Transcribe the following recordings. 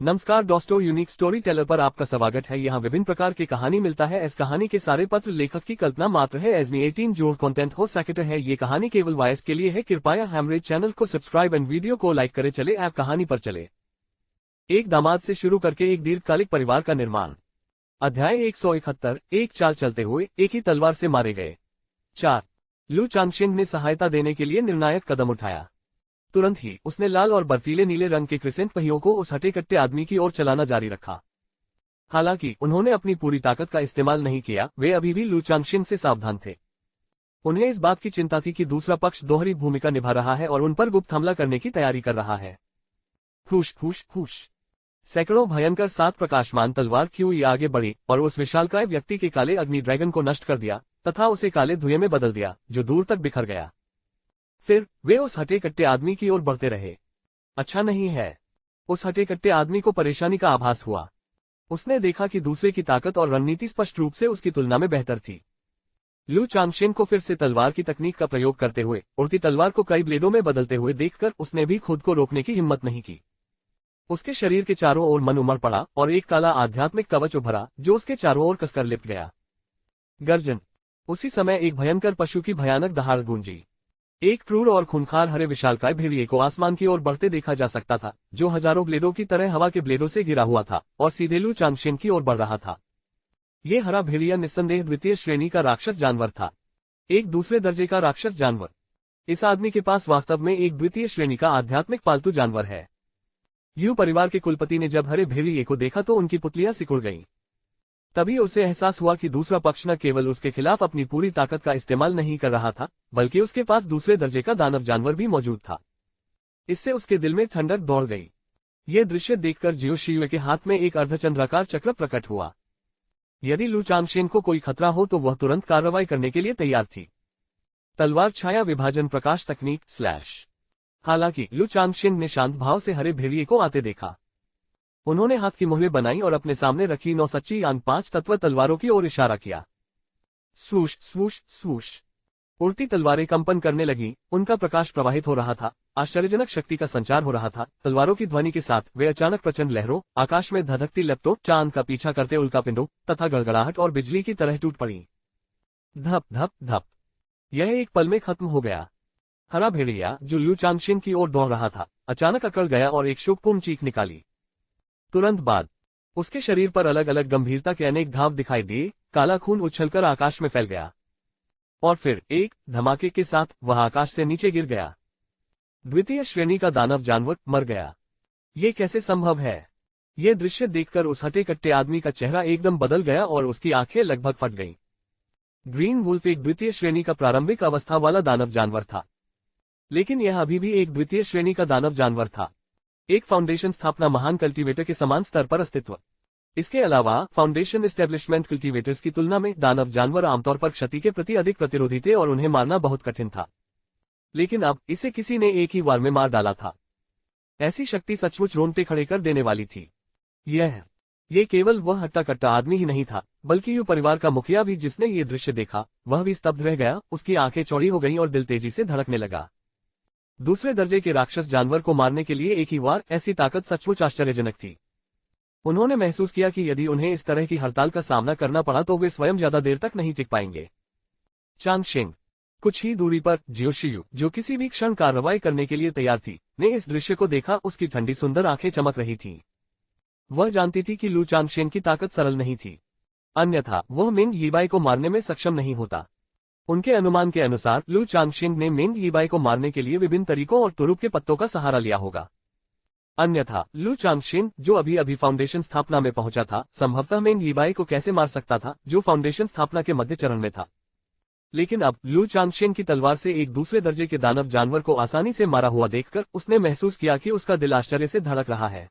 नमस्कार दोस्तों, unique story teller पर आपका स्वागत है। यहाँ विभिन्न प्रकार की कहानी मिलता है। इस कहानी के सारे पत्र लेखक की कल्पना मात्र है। एजमी 18 जोड़ कंटेंट हो सकता है। ये कहानी केवल वॉइस के लिए है। कृपया हमारे चैनल को सब्सक्राइब एंड वीडियो को लाइक करे। चले आप कहानी पर चले। एक दामाद से शुरू करके एक दीर्घकालिक परिवार का निर्माण। अध्याय 171। एक चाल चलते हुए एक ही तलवार से मारे गए। 4। लू चांगशेन ने सहायता देने के लिए निर्णायक कदम उठाया। तुरंत ही उसने लाल और बर्फीले नीले रंग के क्रिसेंट पहियों को उस हटे कट्टे आदमी की ओर चलाना जारी रखा। हालांकि उन्होंने अपनी पूरी ताकत का इस्तेमाल नहीं किया, वे अभी भी लू चांगशेन से सावधान थे। उन्हें इस बात की चिंता थी कि दूसरा पक्ष दोहरी भूमिका निभा रहा है और उन पर गुप्त हमला करने की तैयारी कर रहा है। फूश फूश फूश। सैकड़ों भयंकर 7 प्रकाशमान तलवार क्यों आगे बढ़ी और उस विशालकाय व्यक्ति के काले अग्नि ड्रैगन को नष्ट कर दिया तथा उसे काले धुएं में बदल दिया, जो दूर तक बिखर गया। फिर वे उस हटे कट्टे आदमी की ओर बढ़ते रहे। अच्छा नहीं है। उस हटे कट्टे आदमी को परेशानी का आभास हुआ। उसने देखा कि दूसरे की ताकत और रणनीति स्पष्ट रूप से उसकी तुलना में बेहतर थी। लू चांगशेन को फिर से तलवार की तकनीक का प्रयोग करते हुए उड़ती तलवार को कई ब्लेडों में बदलते हुए देखकर उसने भी खुद को रोकने की हिम्मत नहीं की। उसके शरीर के चारों ओर मन उमड़ पड़ा और एक काला आध्यात्मिक कवच उभरा जो उसके चारों ओर कसकर लिपट गया। गर्जन। उसी समय एक भयंकर पशु की भयानक दहाड़ गूंजी। एक क्रूर और खूंखार हरे विशालकाय भेड़िए को आसमान की ओर बढ़ते देखा जा सकता था, जो हजारों ब्लेडों की तरह हवा के ब्लेडों से घिरा हुआ था और सीधे लू चांगशेन की ओर बढ़ रहा था। ये हरा भेड़िया निस्संदेह द्वितीय श्रेणी का राक्षस जानवर था, एक दूसरे दर्जे का राक्षस जानवर। इस आदमी के पास वास्तव में एक द्वितीय श्रेणी का आध्यात्मिक पालतू जानवर है। यू परिवार के कुलपति ने जब हरे भेड़िए को देखा तो उनकी पुतलियां सिकुड़ गईं। तभी उसे एहसास हुआ कि दूसरा पक्ष न केवल उसके खिलाफ अपनी पूरी ताकत का इस्तेमाल नहीं कर रहा था, बल्कि उसके पास दूसरे दर्जे का दानव जानवर भी मौजूद था। इससे उसके दिल में ठंडक दौड़ गई। यह दृश्य देखकर जियो शियुए के हाथ में एक अर्धचंद्राकार चक्र प्रकट हुआ। यदि लू चांगशेन को कोई खतरा हो तो वह तुरंत कार्रवाई करने के लिए तैयार थी। तलवार छाया विभाजन प्रकाश तकनीक / हालांकि लू चांगशेन ने शांत भाव से हरे भेड़िए को आते देखा। उन्होंने हाथ की मुहरें बनाई और अपने सामने रखी 9 सच्ची यानी 5 तत्व तलवारों की ओर इशारा किया। स्वूश स्वूश स्वूश। उड़ती तलवारें कंपन करने लगी, उनका प्रकाश प्रवाहित हो रहा था, आश्चर्यजनक शक्ति का संचार हो रहा था। तलवारों की ध्वनि के साथ वे अचानक प्रचंड लहरों, आकाश में धधकती लपटों, चांद का पीछा करते उल्कापिंडों तथा गड़गड़ाहट और बिजली की तरह टूट पड़ी। धप धप धप। यह एक पल में खत्म हो गया। हरा भेड़िया जो लू चांगशेन की ओर दौड़ रहा था, अचानक अकड़ गया और एक शोकपूर्ण चीख निकाली। तुरंत बाद उसके शरीर पर अलग अलग गंभीरता के अनेक घाव दिखाई दिए। काला खून उछलकर आकाश में फैल गया और फिर एक धमाके के साथ वह आकाश से नीचे गिर गया। द्वितीय श्रेणी का दानव जानवर मर गया। ये कैसे संभव है? ये दृश्य देखकर उस हटे कट्टे आदमी का चेहरा एकदम बदल गया और उसकी आंखें लगभग फट गईं। ग्रीन वुल्फ एक द्वितीय श्रेणी का प्रारंभिक अवस्था वाला दानव जानवर था, लेकिन यह अभी भी एक द्वितीय श्रेणी का दानव जानवर था। एक फाउंडेशन स्थापना महान कल्टीवेटर के समान स्तर पर अस्तित्व। इसके अलावा फाउंडेशन एस्टेब्लिशमेंट कल्टीवेटर्स की तुलना में दानव जानवर आमतौर पर क्षति के प्रति अधिक प्रतिरोधी थे और उन्हें मारना बहुत कठिन था। लेकिन अब इसे किसी ने एक ही वार में मार डाला था। ऐसी शक्ति सचमुच रोंगटे खड़े कर देने वाली थी। ये केवल वह हट्टा कट्टा आदमी ही नहीं था, बल्कि यू परिवार का मुखिया भी, जिसने ये दृश्य देखा, वह भी स्तब्ध रह गया। उसकी आंखें चौड़ी हो गईं और दिल तेजी से धड़कने लगा। दूसरे दर्जे के राक्षस जानवर को मारने के लिए एक ही वार, ऐसी ताकत सचमुच आश्चर्यजनक थी। उन्होंने महसूस किया कि यदि उन्हें इस तरह की हड़ताल का सामना करना पड़ा तो वे स्वयं ज्यादा देर तक नहीं टिक पाएंगे। चांगशेन। कुछ ही दूरी पर जियो शियू, जो किसी भी क्षण कार्रवाई करने के लिए तैयार थी, ने इस दृश्य को देखा। उसकी ठंडी सुंदर आंखें चमक रही थीं। वह जानती थी कि लू चांगशेन की ताकत सरल नहीं थी, अन्यथा वह मिंग यीबाई को मारने में सक्षम नहीं होता। उनके अनुमान के अनुसार लू चांगशेन ने मिंग यीबाई को मारने के लिए विभिन्न तरीकों और तुरुप के पत्तों का सहारा लिया होगा। अन्यथा लू चांगशेन, जो अभी अभी फाउंडेशन स्थापना में पहुंचा था, संभवतः मिंग यीबाई को कैसे मार सकता था, जो फाउंडेशन स्थापना के मध्य चरण में था। लेकिन अब लू चांगशेन की तलवार से एक दूसरे दर्जे के दानव जानवर को आसानी से मारा हुआ देखकर उसने महसूस किया कि उसका दिल आश्चर्य से धड़क रहा है।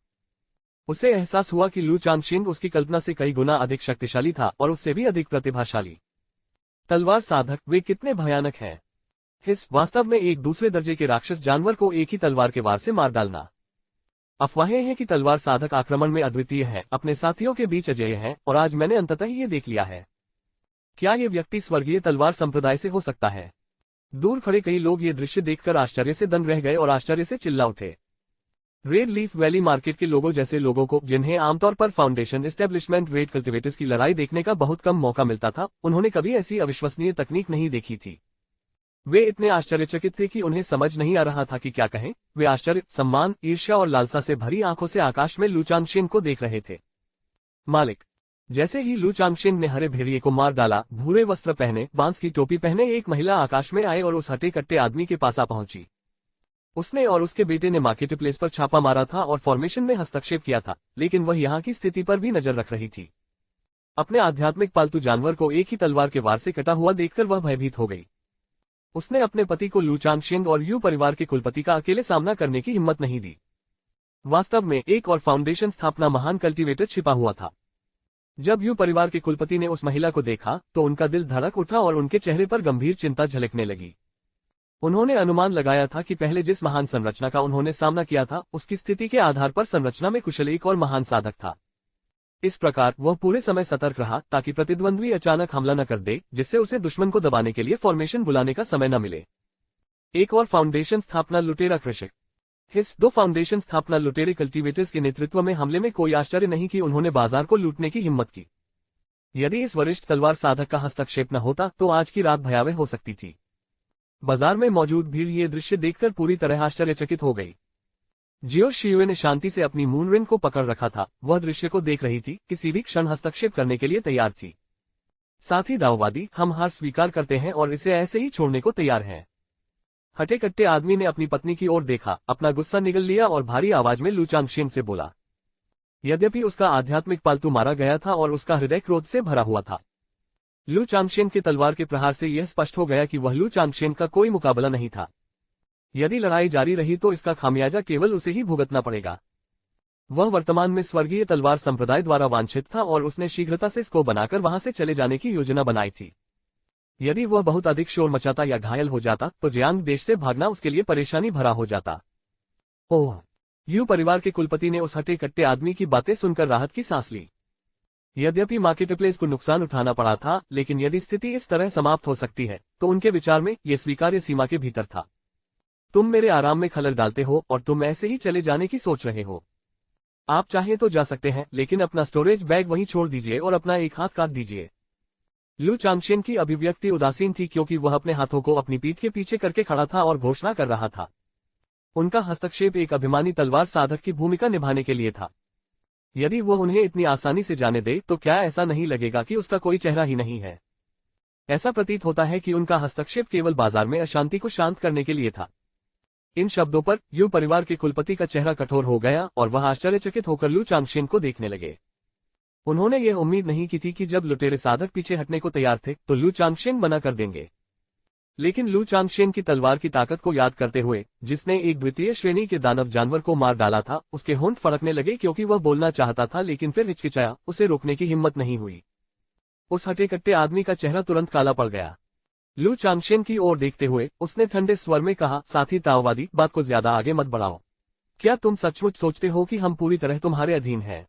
उसे एहसास हुआ कि लू चांगशेन उसकी कल्पना से कई गुना अधिक शक्तिशाली था और उससे भी अधिक प्रतिभाशाली। तलवार साधक, वे कितने भयानक हैं। वास्तव में एक दूसरे दर्जे के राक्षस जानवर को एक ही तलवार के वार से मार डालना। अफवाहें हैं कि तलवार साधक आक्रमण में अद्वितीय है, अपने साथियों के बीच अजेय है, और आज मैंने अंततः ये देख लिया है। क्या ये व्यक्ति स्वर्गीय तलवार संप्रदाय से हो सकता है? दूर खड़े कई लोग ये दृश्य देखकर आश्चर्य से दंग रह गए और आश्चर्य से चिल्ला उठे। रेड लीफ वैली मार्केट के लोगों जैसे लोगों को, जिन्हें आमतौर पर फाउंडेशन एस्टेब्लिशमेंट रेड कल्टीवेटर्स की लड़ाई देखने का बहुत कम मौका मिलता था, उन्होंने कभी ऐसी अविश्वसनीय तकनीक नहीं देखी थी। वे इतने आश्चर्यचकित थे कि उन्हें समझ नहीं आ रहा था कि क्या कहें। वे आश्चर्य, सम्मान, ईर्ष्या और लालसा से भरी आंखों से आकाश में लू चांगशेन को देख रहे थे। मालिक। जैसे ही लू चांगशेन ने हरे भेड़िए को मार डाला, भूरे वस्त्र पहने, बांस की टोपी पहने एक महिला आकाश में आए और उस हटे कट्टे आदमी के पास आ पहुंची। उसने और उसके बेटे ने मार्केट प्लेस पर छापा मारा था और फॉर्मेशन में हस्तक्षेप किया था, लेकिन वह यहाँ की स्थिति पर भी नजर रख रही थी। अपने आध्यात्मिक पालतू जानवर को एक ही तलवार के वार से कटा हुआ देखकर वह भयभीत हो गई। उसने अपने पति को लू चांगशेन और यू परिवार के कुलपति का अकेले सामना करने की हिम्मत नहीं दी। वास्तव में एक और फाउंडेशन स्थापना महान कल्टीवेटर छिपा हुआ था। जब यू परिवार के कुलपति ने उस महिला को देखा तो उनका दिल धड़क उठा और उनके चेहरे पर गंभीर चिंता झलकने लगी। उन्होंने अनुमान लगाया था कि पहले जिस महान संरचना का उन्होंने सामना किया था, उसकी स्थिति के आधार पर संरचना में कुशल एक और महान साधक था। इस प्रकार वह पूरे समय सतर्क रहा ताकि प्रतिद्वंद्वी अचानक हमला न कर दे, जिससे उसे दुश्मन को दबाने के लिए फॉर्मेशन बुलाने का समय न मिले। एक और फाउंडेशन स्थापना लुटेरा कृषक। हिस 2 फाउंडेशन स्थापना लुटेरे कल्टीवेटर्स के नेतृत्व में हमले में कोई आश्चर्य नहीं कि उन्होंने बाजार को लूटने की हिम्मत की। यदि इस वरिष्ठ तलवार साधक का हस्तक्षेप न होता तो आज की रात भयावह हो सकती थी। बाजार में मौजूद भीड़ ये दृश्य देखकर पूरी तरह आश्चर्यचकित हो गई। जियो शियुए ने शांति से अपनी मूनरिन को पकड़ रखा था। वह दृश्य को देख रही थी, किसी भी क्षण हस्तक्षेप करने के लिए तैयार थी। साथ ही दाववादी, हम हार स्वीकार करते हैं और इसे ऐसे ही छोड़ने को तैयार हैं। हटे कट्टे आदमी ने अपनी पत्नी की ओर देखा, अपना गुस्सा निगल लिया और भारी आवाज में लू चांगशेन से बोला। यद्यपि उसका आध्यात्मिक पालतू मारा गया था और उसका हृदय क्रोध से भरा हुआ था, लू चांगशेन के तलवार के प्रहार से यह स्पष्ट हो गया कि वह लू चांगशेन का कोई मुकाबला नहीं था। यदि लड़ाई जारी रही तो इसका खामियाजा केवल उसे ही भुगतना पड़ेगा। वह वर्तमान में स्वर्गीय तलवार संप्रदाय द्वारा वांछित था और उसने शीघ्रता से इसको बनाकर वहां से चले जाने की योजना बनाई थी। यदि वह बहुत अधिक शोर मचाता या घायल हो जाता तो जियांग देश से भागना उसके लिए परेशानी भरा हो जाता। ओह! यू परिवार के कुलपति ने उस हटे कट्टे आदमी की बातें सुनकर राहत की सांस ली। यद्यपि मार्केट प्लेस को नुकसान उठाना पड़ा था, लेकिन यदि स्थिति इस तरह समाप्त हो सकती है तो उनके विचार में यह स्वीकार्य सीमा के भीतर था। तुम मेरे आराम में खलल डालते हो और तुम ऐसे ही चले जाने की सोच रहे हो। आप चाहें तो जा सकते हैं, लेकिन अपना स्टोरेज बैग वहीं छोड़ दीजिए और अपना एक हाथ काट दीजिए। लू चांगशेन की अभिव्यक्ति उदासीन थी क्योंकि वह अपने हाथों को अपनी पीठ के पीछे करके खड़ा था और घोषणा कर रहा था। उनका हस्तक्षेप एक अभिमानी तलवार साधक की भूमिका निभाने के लिए था। यदि वह उन्हें इतनी आसानी से जाने दे तो क्या ऐसा नहीं लगेगा कि उसका कोई चेहरा ही नहीं है? ऐसा प्रतीत होता है कि उनका हस्तक्षेप केवल बाजार में अशांति को शांत करने के लिए था। इन शब्दों पर यू परिवार के कुलपति का चेहरा कठोर हो गया और वह आश्चर्यचकित होकर लू चांगशेन को देखने लगे। उन्होंने यह उम्मीद नहीं की थी कि जब लुटेरे साधक पीछे हटने को तैयार थे तो लू चांगशेन मना कर देंगे। लेकिन लू चांगशेन की तलवार की ताकत को याद करते हुए, जिसने एक द्वितीय श्रेणी के दानव जानवर को मार डाला था, उसके होंठ फड़कने लगे क्योंकि वह बोलना चाहता था लेकिन फिर हिचकिचाया। उसे रोकने की हिम्मत नहीं हुई। उस हटे कट्टे आदमी का चेहरा तुरंत काला पड़ गया। लू चांगशेन की ओर देखते हुए उसने ठंडे स्वर में कहा, साथी ताओवादी, बात को ज्यादा आगे मत बढ़ाओ। क्या तुम सचमुच सोचते हो कि हम पूरी तरह तुम्हारे अधीन हैं?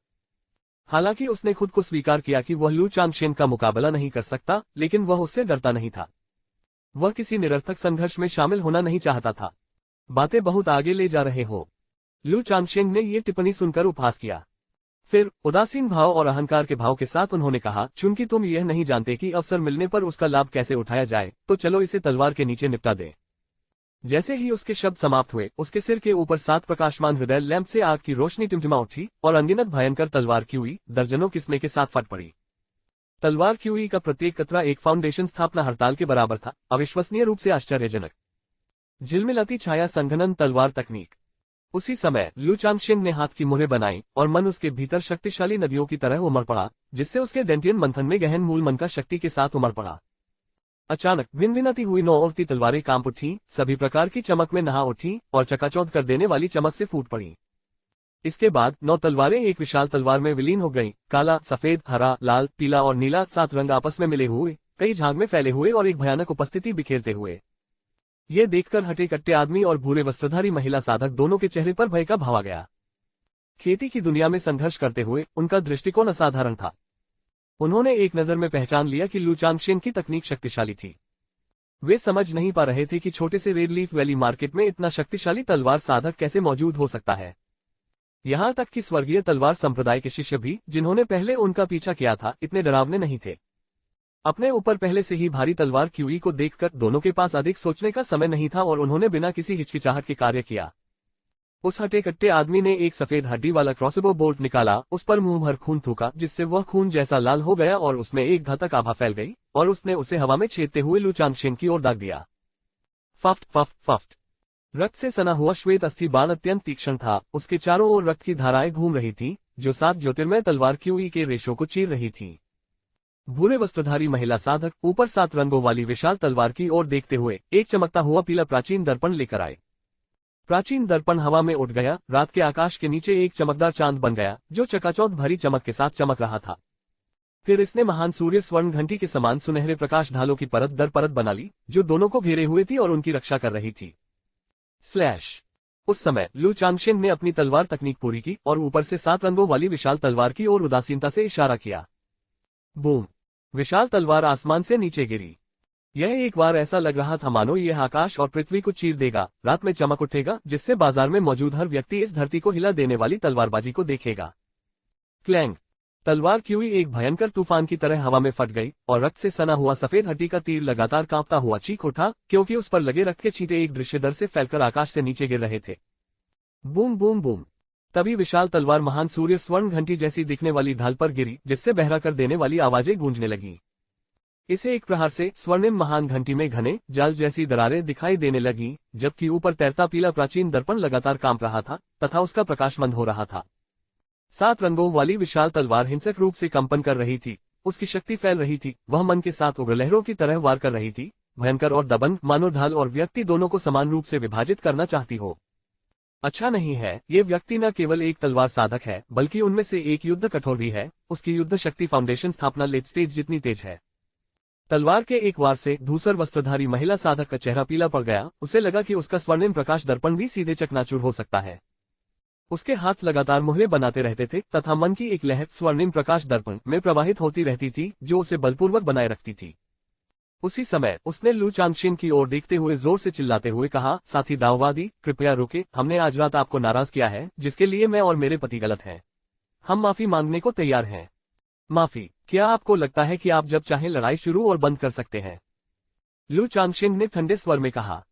हालांकि उसने खुद को स्वीकार किया कि वह लू चांगशेन का मुकाबला नहीं कर सकता, लेकिन वह उससे डरता नहीं था। वह किसी निरर्थक संघर्ष में शामिल होना नहीं चाहता था। बातें बहुत आगे ले जा रहे हो। लू चांगशेन ने ये टिप्पणी सुनकर उपहास किया। फिर उदासीन भाव और अहंकार के भाव के साथ उन्होंने कहा, चूंकि तुम यह नहीं जानते कि अवसर मिलने पर उसका लाभ कैसे उठाया जाए, तो चलो इसे तलवार के नीचे निपटा दे। जैसे ही उसके शब्द समाप्त हुए, उसके सिर के ऊपर 7 प्रकाशमान हृदय लैंप से आग की रोशनी टिमटिमा उठी और अनगिनत भयंकर तलवार क्यूई दर्जनों किस्में के साथ फट पड़ी। तलवार क्यूई का प्रत्येक कतरा एक फाउंडेशन स्थापना हड़ताल के बराबर था। अविश्वसनीय रूप से आश्चर्यजनक झिलमिलाती छाया संघनन तलवार तकनीक। उसी समय लू चांगशेन ने हाथ की मुहरें बनाई और मन उसके भीतर शक्तिशाली नदियों की तरह उमड़ पड़ा, जिससे उसके डेंटियन मंथन में गहन मूल मन का शक्ति के साथ उमड़ पड़ा। अचानक भिनभिनाती हुई 9 उड़ती तलवारें कांप उठी, सभी प्रकार की चमक में नहा उठी और चकाचौंध कर देने वाली चमक से फूट पड़ी। इसके बाद 9 तलवारें एक विशाल तलवार में विलीन हो गईं। काला, सफेद, हरा, लाल, पीला और नीला 7 रंग आपस में मिले हुए, कई झाग में फैले हुए और एक भयानक उपस्थिति बिखेरते हुए। ये देखकर हटे कट्टे आदमी और भूरे वस्त्रधारी महिला साधक दोनों के चेहरे पर भय का भाव आ गया। खेती की दुनिया में संघर्ष करते हुए उनका दृष्टिकोण असाधारण था। उन्होंने एक नजर में पहचान लिया कि लू चांगशेन की तकनीक शक्तिशाली थी। वे समझ नहीं पा रहे थे कि छोटे से रेड लीफ वैली मार्केट में इतना शक्तिशाली तलवार साधक कैसे मौजूद हो सकता है। यहाँ तक कि स्वर्गीय तलवार संप्रदाय के शिष्य भी, जिन्होंने पहले उनका पीछा किया था, इतने डरावने नहीं थे। अपने ऊपर पहले से ही भारी तलवार क्यूई को देखकर दोनों के पास अधिक सोचने का समय नहीं था और उन्होंने बिना किसी हिचकिचाहट के कार्य किया। उस हटे कट्टे आदमी ने एक सफेद हड्डी वाला क्रॉसबो बोल्ट निकाला, उस पर मुंह भर खून थूका, जिससे वह खून जैसा लाल हो गया और उसमें एक घातक आभा फैल गई, और उसने उसे हवा में छेदते हुए लू चांगशेन की ओर दाग दिया। फफ्ट फफ्ट फफ्ट। रक्त से सना हुआ श्वेत अस्थि बाण अत्यंत तीक्ष्ण था, उसके चारों ओर रक्त की धाराएं घूम रही थीं, जो 7 ज्योतिर्मय तलवार क्यूई के रेशों को चीर रही थीं। भूरे वस्त्रधारी महिला साधक ऊपर 7 रंगों वाली विशाल तलवार की ओर देखते हुए एक चमकता हुआ पीला प्राचीन दर्पण लेकर आए। प्राचीन दर्पण हवा में उड़ गया, रात के आकाश के नीचे एक चमकदार चांद बन गया, जो चकाचौंध भरी चमक के साथ चमक रहा था। फिर इसने महान सूर्य स्वर्ण घंटी के समान सुनहरे प्रकाश ढालों की परत दर परत बना ली, जो दोनों को घेरे हुए थी और उनकी रक्षा कर रही थी। स्लैश। उस समय लू चांगशेन ने अपनी तलवार तकनीक पूरी की और ऊपर से 7 रंगों वाली विशाल तलवार की ओर उदासीनता से इशारा किया। बूम। विशाल तलवार आसमान से नीचे गिरी। यह एक बार ऐसा लग रहा था मानो यह आकाश और पृथ्वी को चीर देगा, रात में चमक उठेगा, जिससे बाजार में मौजूद हर व्यक्ति इस धरती को हिला देने वाली तलवारबाजी को देखेगा। क्लैंग। तलवार क्यूई एक भयंकर तूफान की तरह हवा में फट गई और रक्त से सना हुआ सफेद हड्डी का तीर लगातार कांपता हुआ चीख उठा, क्योंकि उस पर लगे रक्त के छींटे एक दृश्य दर से फैलकर आकाश से नीचे गिर रहे थे। Boom boom boom. तभी विशाल तलवार महान सूर्य स्वर्ण घंटी जैसी दिखने वाली ढाल पर गिरी, जिससे बहरा कर देने वाली आवाजें गूंजने लगीं। इसे एक प्रहार से स्वर्णिम महान घंटी में घने जाल जैसी दरारें दिखाई देने लगीं, जबकि ऊपर तैरता पीला प्राचीन दर्पण लगातार कांप रहा था तथा उसका प्रकाश मंद हो रहा था। 7 रंगों वाली विशाल तलवार हिंसक रूप से कंपन कर रही थी, उसकी शक्ति फैल रही थी, वह मन के साथ उग्र लहरों की तरह वार कर रही थी, भयंकर और दबंग, मानो ढाल और व्यक्ति दोनों को समान रूप से विभाजित करना चाहती हो। अच्छा नहीं है, ये व्यक्ति न केवल एक तलवार साधक है, बल्कि उनमें से एक युद्ध कठोर भी है। उसकी युद्ध शक्ति फाउंडेशन स्थापना लेट स्टेज जितनी तेज है। तलवार के एक वार से धूसर वस्त्रधारी महिला साधक का चेहरा पीला पड़ गया, उसे लगा कि उसका स्वर्णिम प्रकाश दर्पण भी सीधे चकनाचूर हो सकता है। उसके हाथ लगातार मुहरे बनाते रहते थे तथा मन की एक लहर स्वर्णिम प्रकाश दर्पण में प्रवाहित होती रहती थी, जो उसे बलपूर्वक बनाए रखती थी। उसी समय उसने लू चांगशेन की ओर देखते हुए जोर से चिल्लाते हुए कहा, साथी दाववादी, कृपया रुके, हमने आज रात आपको नाराज किया है, जिसके लिए मैं और मेरे पति गलत हैं। हम माफी मांगने को तैयार हैं। माफी? क्या आपको लगता है कि आप जब चाहें लड़ाई शुरू और बंद कर सकते हैं? लू चांगशेन ने ठंडे स्वर में कहा।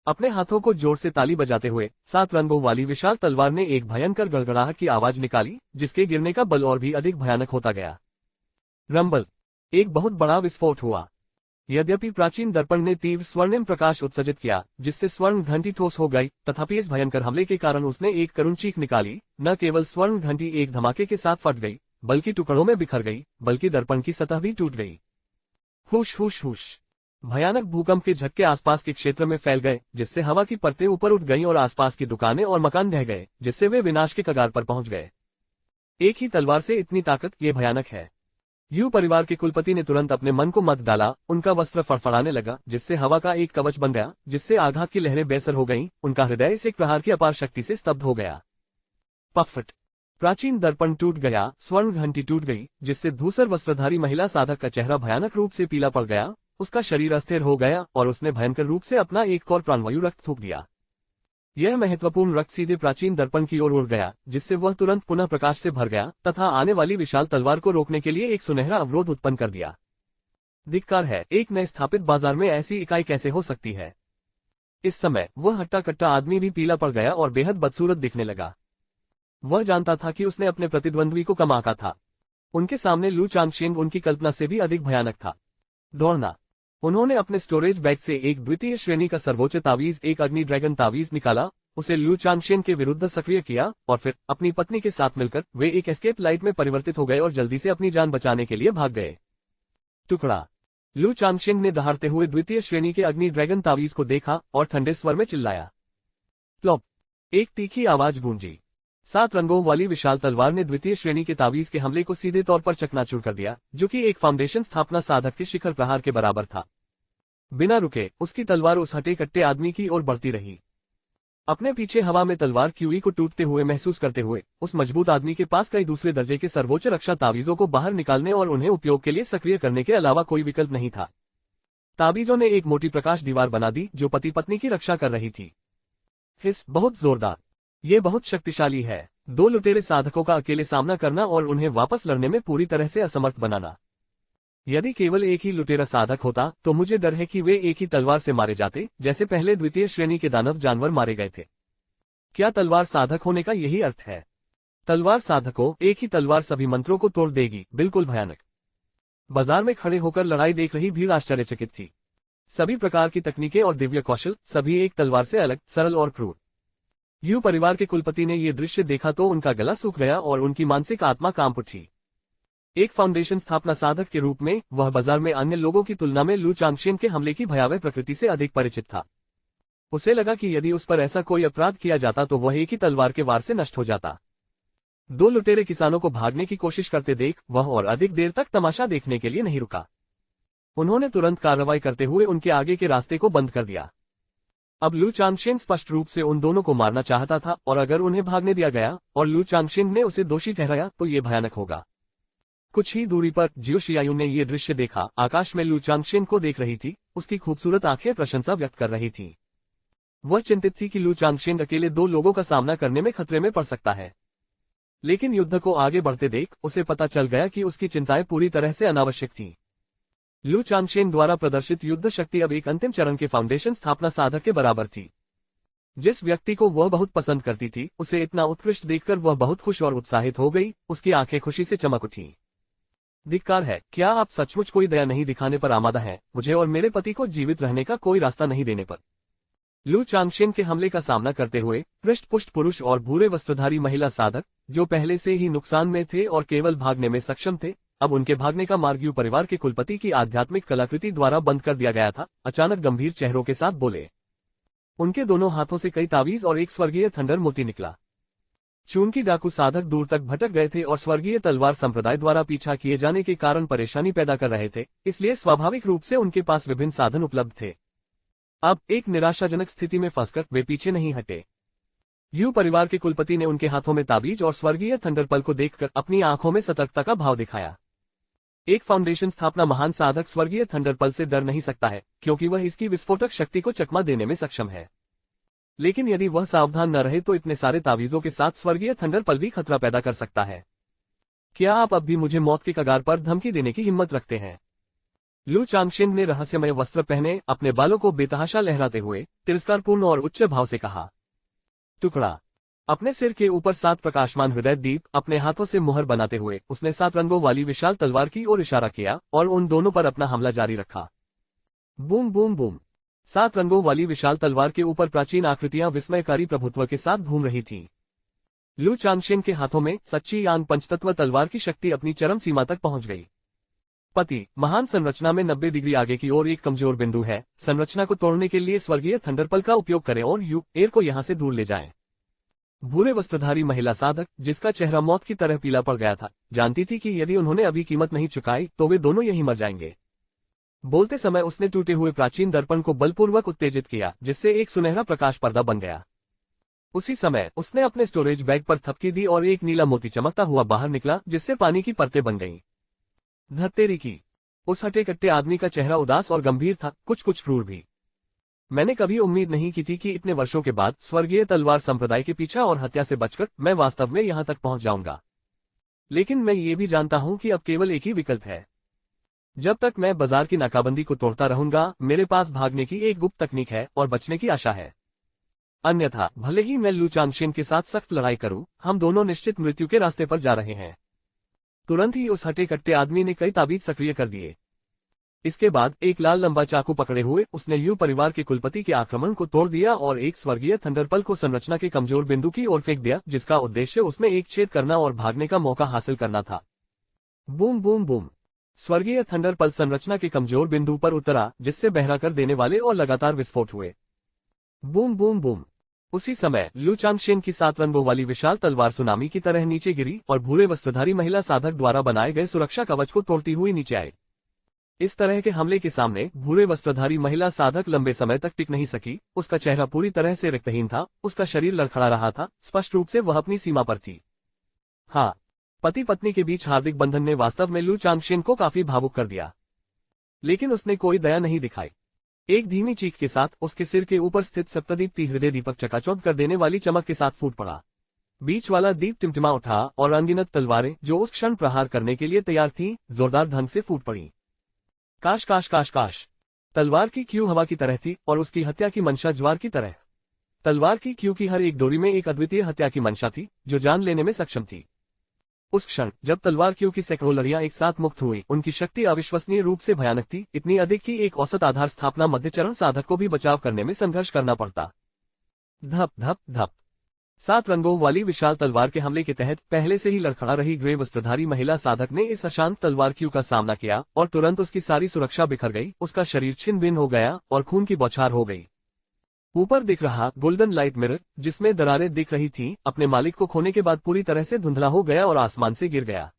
अपने हाथों को जोर से ताली बजाते हुए 7 रंगों वाली विशाल तलवार ने एक भयंकर गड़गड़ाहट की आवाज निकाली, जिसके गिरने का बल और भी अधिक भयानक होता गया। रंबल। एक बहुत बड़ा विस्फोट हुआ। यद्यपि प्राचीन दर्पण ने तीव्र स्वर्णिम प्रकाश उत्सर्जित किया, जिससे स्वर्ण घंटी ठोस हो गई, तथापि इस भयंकर हमले के कारण उसने एक करुण चीख निकाली। न केवल स्वर्ण घंटी एक धमाके के साथ फट गई, बल्कि टुकड़ों में बिखर गई, बल्कि दर्पण की सतह भी टूट गई। हुश हुश हुश। भयानक भूकंप के झटके आसपास के क्षेत्र में फैल गए, जिससे हवा की परतें ऊपर उठ गईं और आसपास की दुकानें और मकान ढह गए, जिससे वे विनाश के कगार पर पहुंच गए। एक ही तलवार से इतनी ताकत, ये भयानक है। यू परिवार के कुलपति ने तुरंत अपने मन को मत डाला, उनका वस्त्र फड़फड़ाने लगा, जिससे हवा का एक कवच बन गया, जिससे आघात की लहरें बेसर हो गईं, उनका हृदय इस एक प्रहार की अपार शक्ति से स्तब्ध हो गया। पफट। प्राचीन दर्पण टूट गया, स्वर्ण घंटी टूट गई, जिससे धूसर वस्त्रधारी महिला साधक का चेहरा भयानक रूप से पीला पड़ गया, उसका शरीर अस्थिर हो गया और उसने भयंकर रूप से अपना एक और प्राणवायु रक्त थूक दिया। यह महत्वपूर्ण रक्त सीधे प्राचीन दर्पण की ओर उड़ गया, जिससे वह तुरंत पुनः प्रकाश से भर गया तथा आने वाली विशाल तलवार को रोकने के लिए एक सुनहरा अवरोध उत्पन्न कर दिया। धिक्कार है, एक नए स्थापित बाजार में ऐसी इकाई कैसे हो सकती है? इस समय वह हट्टा कट्टा आदमी भी पीला पड़ गया और बेहद बदसूरत दिखने लगा। वह जानता था कि उसने अपने प्रतिद्वंद्वी को कम आंका था। उनके सामने लू चांगशेन उनकी कल्पना से भी अधिक भयानक था। दौड़ना। उन्होंने अपने स्टोरेज बैग से एक द्वितीय श्रेणी का सर्वोच्च तावीज, एक अग्नि ड्रैगन तावीज निकाला, उसे लू चांगशेन के विरुद्ध सक्रिय किया और फिर अपनी पत्नी के साथ मिलकर वे एक एस्केप लाइट में परिवर्तित हो गए और जल्दी से अपनी जान बचाने के लिए भाग गए। टुकड़ा। लू चांगशेन ने दहाड़ते हुए द्वितीय श्रेणी के अग्नि ड्रैगन तावीज को देखा और ठंडे स्वर में चिल्लाया। प्लॉप। एक तीखी आवाज गूंजी। 7 रंगों वाली विशाल तलवार ने द्वितीय श्रेणी के तावीज के हमले को सीधे तौर पर चकनाचूर कर दिया, जो कि एक फाउंडेशन स्थापना साधक के शिखर प्रहार के बराबर था। बिना रुके उसकी तलवार उस हटे कट्टे आदमी की ओर बढ़ती रही। अपने पीछे हवा में तलवार क्यूई को टूटते हुए महसूस करते हुए उस मजबूत आदमी के पास कई दूसरे दर्जे के सर्वोच्च रक्षा तावीजों को बाहर निकालने और उन्हें उपयोग के लिए सक्रिय करने के अलावा कोई विकल्प नहीं था। तावीजों ने एक मोटी प्रकाश दीवार बना दी, जो पति पत्नी की रक्षा कर रही थी। हिस, बहुत जोरदार। ये बहुत शक्तिशाली है। दो लुटेरे साधकों का अकेले सामना करना और उन्हें वापस लड़ने में पूरी तरह से असमर्थ बनाना। यदि केवल एक ही लुटेरा साधक होता तो मुझे डर है कि वे एक ही तलवार से मारे जाते, जैसे पहले द्वितीय श्रेणी के दानव जानवर मारे गए थे। क्या तलवार साधक होने का यही अर्थ है? तलवार साधकों, एक ही तलवार सभी मंत्रों को तोड़ देगी, बिल्कुल भयानक। बाजार में खड़े होकर लड़ाई देख रही भीड़ आश्चर्यचकित थी। सभी प्रकार की तकनीकें और दिव्य कौशल, सभी एक तलवार से अलग, सरल और क्रूर। यू परिवार के कुलपति ने ये दृश्य देखा तो उनका गला सूख गया और उनकी मानसिक आत्मा कांप उठी। एक फाउंडेशन स्थापना साधक के रूप में वह बाजार में अन्य लोगों की तुलना में लू चांगशेन के हमले की भयावह प्रकृति से अधिक परिचित था। उसे लगा कि यदि उस पर ऐसा कोई अपराध किया जाता तो वह एक ही तलवार के वार से नष्ट हो जाता। दो लुटेरे किसानों को भागने की कोशिश करते देख वह और अधिक देर तक तमाशा देखने के लिए नहीं रुका। उन्होंने तुरंत कार्रवाई करते हुए उनके आगे के रास्ते को बंद कर दिया। अब लू चांगशेन स्पष्ट रूप से उन दोनों को मारना चाहता था और अगर उन्हें भागने दिया गया और लू चांगशेन ने उसे दोषी ठहराया तो ये भयानक होगा। कुछ ही दूरी पर जियो शियायू ने ये दृश्य देखा। आकाश में लू चांगशेन को देख रही थी, उसकी खूबसूरत आंखें प्रशंसा व्यक्त कर रही थीं। वह चिंतित थी कि लू चांगशेन अकेले दो लोगों का सामना करने में खतरे में पड़ सकता है। लेकिन युद्ध को आगे बढ़ते देख उसे पता चल गया कि उसकी चिंताएं पूरी तरह से अनावश्यक थीं। लू चांगशेन द्वारा प्रदर्शित युद्ध शक्ति अब एक अंतिम चरण के फाउंडेशन स्थापना साधक के बराबर थी। जिस व्यक्ति को वह बहुत पसंद करती थी, उसे इतना उत्कृष्ट देखकर वह बहुत खुश और उत्साहित हो गई। उसकी आंखें खुशी से चमक उठीं। धिक्कार है, क्या आप सचमुच कोई दया नहीं दिखाने पर आमादा हैं, मुझे और मेरे पति को जीवित रहने का कोई रास्ता नहीं देने पर। लू चांगशेन के हमले का सामना करते हुए पृष्ठपुष्ट पुरुष और भूरे वस्त्रधारी महिला साधक, जो पहले से ही नुकसान में थे और केवल भागने में सक्षम थे, अब उनके भागने का मार्ग यू परिवार के कुलपति की आध्यात्मिक कलाकृति द्वारा बंद कर दिया गया था। अचानक गंभीर चेहरों के साथ बोले। उनके दोनों हाथों से कई तावीज और एक स्वर्गीय थंडर मूर्ति निकला। चूंकि डाकू साधक दूर तक भटक गए थे और स्वर्गीय तलवार संप्रदाय द्वारा पीछा किए जाने के कारण परेशानी पैदा कर रहे थे, इसलिए स्वाभाविक रूप से उनके पास विभिन्न साधन उपलब्ध थे। अब एक निराशाजनक स्थिति में फंसकर वे पीछे नहीं हटे। यू परिवार के कुलपति ने उनके हाथों में ताबीज और स्वर्गीय थंडरपल को देखकर अपनी आंखों में सतर्कता का भाव दिखाया। एक फाउंडेशन स्थापना महान साधक स्वर्गीय थंडरपल से डर नहीं सकता है, क्योंकि वह इसकी विस्फोटक शक्ति को चकमा देने में सक्षम है। लेकिन यदि वह सावधान न रहे तो इतने सारे तावीजों के साथ स्वर्गीय थंडरपल भी खतरा पैदा कर सकता है। क्या आप अब भी मुझे मौत के कगार पर धमकी देने की हिम्मत रखते हैं? लू चांगशेन ने रहस्यमय वस्त्र पहने अपने बालों को बेतहाशा लहराते हुए तिरस्कारपूर्ण और उच्च भाव से कहा। टुकड़ा। अपने सिर के ऊपर 7 प्रकाशमान हृदय दीप अपने हाथों से मुहर बनाते हुए उसने 7 रंगों वाली विशाल तलवार की ओर इशारा किया और उन दोनों पर अपना हमला जारी रखा। Boom boom boom. 7 रंगों वाली विशाल तलवार के ऊपर प्राचीन आकृतियां विस्मयकारी प्रभुत्व के साथ घूम रही थीं। लू चांगशेन के हाथों में सच्ची यांग पंचतत्व तलवार की शक्ति अपनी चरम सीमा तक पहुंच गई। पति महान संरचना में 90 डिग्री आगे की ओर एक कमजोर बिंदु है। संरचना को तोड़ने के लिए स्वर्गीय थंडरपल का उपयोग करें और यू एयर को यहां से दूर ले जाएं। भूरे वस्त्रधारी महिला साधक, जिसका चेहरा मौत की तरह पीला पड़ गया था, जानती थी कि यदि उन्होंने अभी कीमत नहीं चुकाई तो वे दोनों यहीं मर जाएंगे। बोलते समय उसने टूटे हुए प्राचीन दर्पण को बलपूर्वक उत्तेजित किया, जिससे एक सुनहरा प्रकाश पर्दा बन गया। उसी समय उसने अपने स्टोरेज बैग पर थपकी दी और एक नीला मोती चमकता हुआ बाहर निकला, जिससे पानी की परतें बन गईं। धत्तेरी की। उस हटे कट्टे आदमी का चेहरा उदास और गंभीर था, कुछ क्रूर भी। मैंने कभी उम्मीद नहीं की थी कि इतने वर्षों के बाद स्वर्गीय तलवार संप्रदाय के पीछा और हत्या से बचकर मैं वास्तव में यहां तक पहुंच जाऊंगा। लेकिन मैं ये भी जानता हूं कि अब केवल एक ही विकल्प है। जब तक मैं बाजार की नाकाबंदी को तोड़ता रहूंगा, मेरे पास भागने की एक गुप्त तकनीक है और बचने की आशा है। अन्यथा भले ही मैं लू चांगशेन के साथ सख्त लड़ाई करूं, हम दोनों निश्चित मृत्यु के रास्ते पर जा रहे हैं। तुरंत ही उस हटे कट्टे आदमी ने कई ताबीज सक्रिय कर दिए। इसके बाद एक लाल लंबा चाकू पकड़े हुए उसने यू परिवार के कुलपति के आक्रमण को तोड़ दिया और एक स्वर्गीय थंडरपल को संरचना के कमजोर बिंदु की ओर फेंक दिया, जिसका उद्देश्य उसमें एक छेद करना और भागने का मौका हासिल करना था। Boom boom boom. स्वर्गीय थंडरपल संरचना के कमजोर बिंदु पर उतरा, जिससे बहरा कर देने वाले और लगातार विस्फोट हुए। Boom boom boom. उसी समय लू चांगशेन की 7 रंगों वाली विशाल तलवार सुनामी की तरह नीचे गिरी और भूरे वस्त्रधारी महिला साधक द्वारा बनाए गए सुरक्षा कवच को तोड़ती हुई नीचे आई। इस तरह के हमले के सामने भूरे वस्त्रधारी महिला साधक लंबे समय तक टिक नहीं सकी। उसका चेहरा पूरी तरह से रक्तहीन था, उसका शरीर लड़खड़ा रहा था, स्पष्ट रूप से वह अपनी सीमा पर थी। हाँ, पति पत्नी के बीच हार्दिक बंधन ने वास्तव में लू चांगशेन को काफी भावुक कर दिया। लेकिन उसने कोई दया नहीं दिखाई। एक धीमी चीख के साथ उसके सिर के ऊपर स्थित सप्तदीप्ति हृदय दीपक चकाचौंध कर देने वाली चमक के साथ फूट पड़ा। बीच वाला दीप टिमटिमा उठा और अनगिनत तलवारें जो उस क्षण प्रहार करने के लिए तैयार थीं, जोरदार ढंग से फूट पड़ी। काश काश काश काश। तलवार की क्यू हवा की तरह थी और उसकी हत्या की मंशा ज्वार की तरह। तलवार की क्यू की हर एक डोरी में एक अद्वितीय हत्या की मंशा थी जो जान लेने में सक्षम थी। उस क्षण जब तलवार क्यू की सैकड़ों लड़ियां एक साथ मुक्त हुई, उनकी शक्ति अविश्वसनीय रूप से भयानक थी, इतनी अधिक कि एक औसत आधार स्थापना मध्यचरण साधक को भी बचाव करने में संघर्ष करना पड़ता। धप धप धप। 7 रंगों वाली विशाल तलवार के हमले के तहत पहले से ही लड़खड़ा रही ग्रे वस्त्रधारी महिला साधक ने इस अशांत तलवार क्यू का सामना किया और तुरंत उसकी सारी सुरक्षा बिखर गई, उसका शरीर छिन्न भिन्न हो गया और खून की बौछार हो गई। ऊपर दिख रहा गोल्डन लाइट मिरर, जिसमें दरारें दिख रही थीं, अपने मालिक को खोने के बाद पूरी तरह से धुंधला हो गया और आसमान से गिर गया।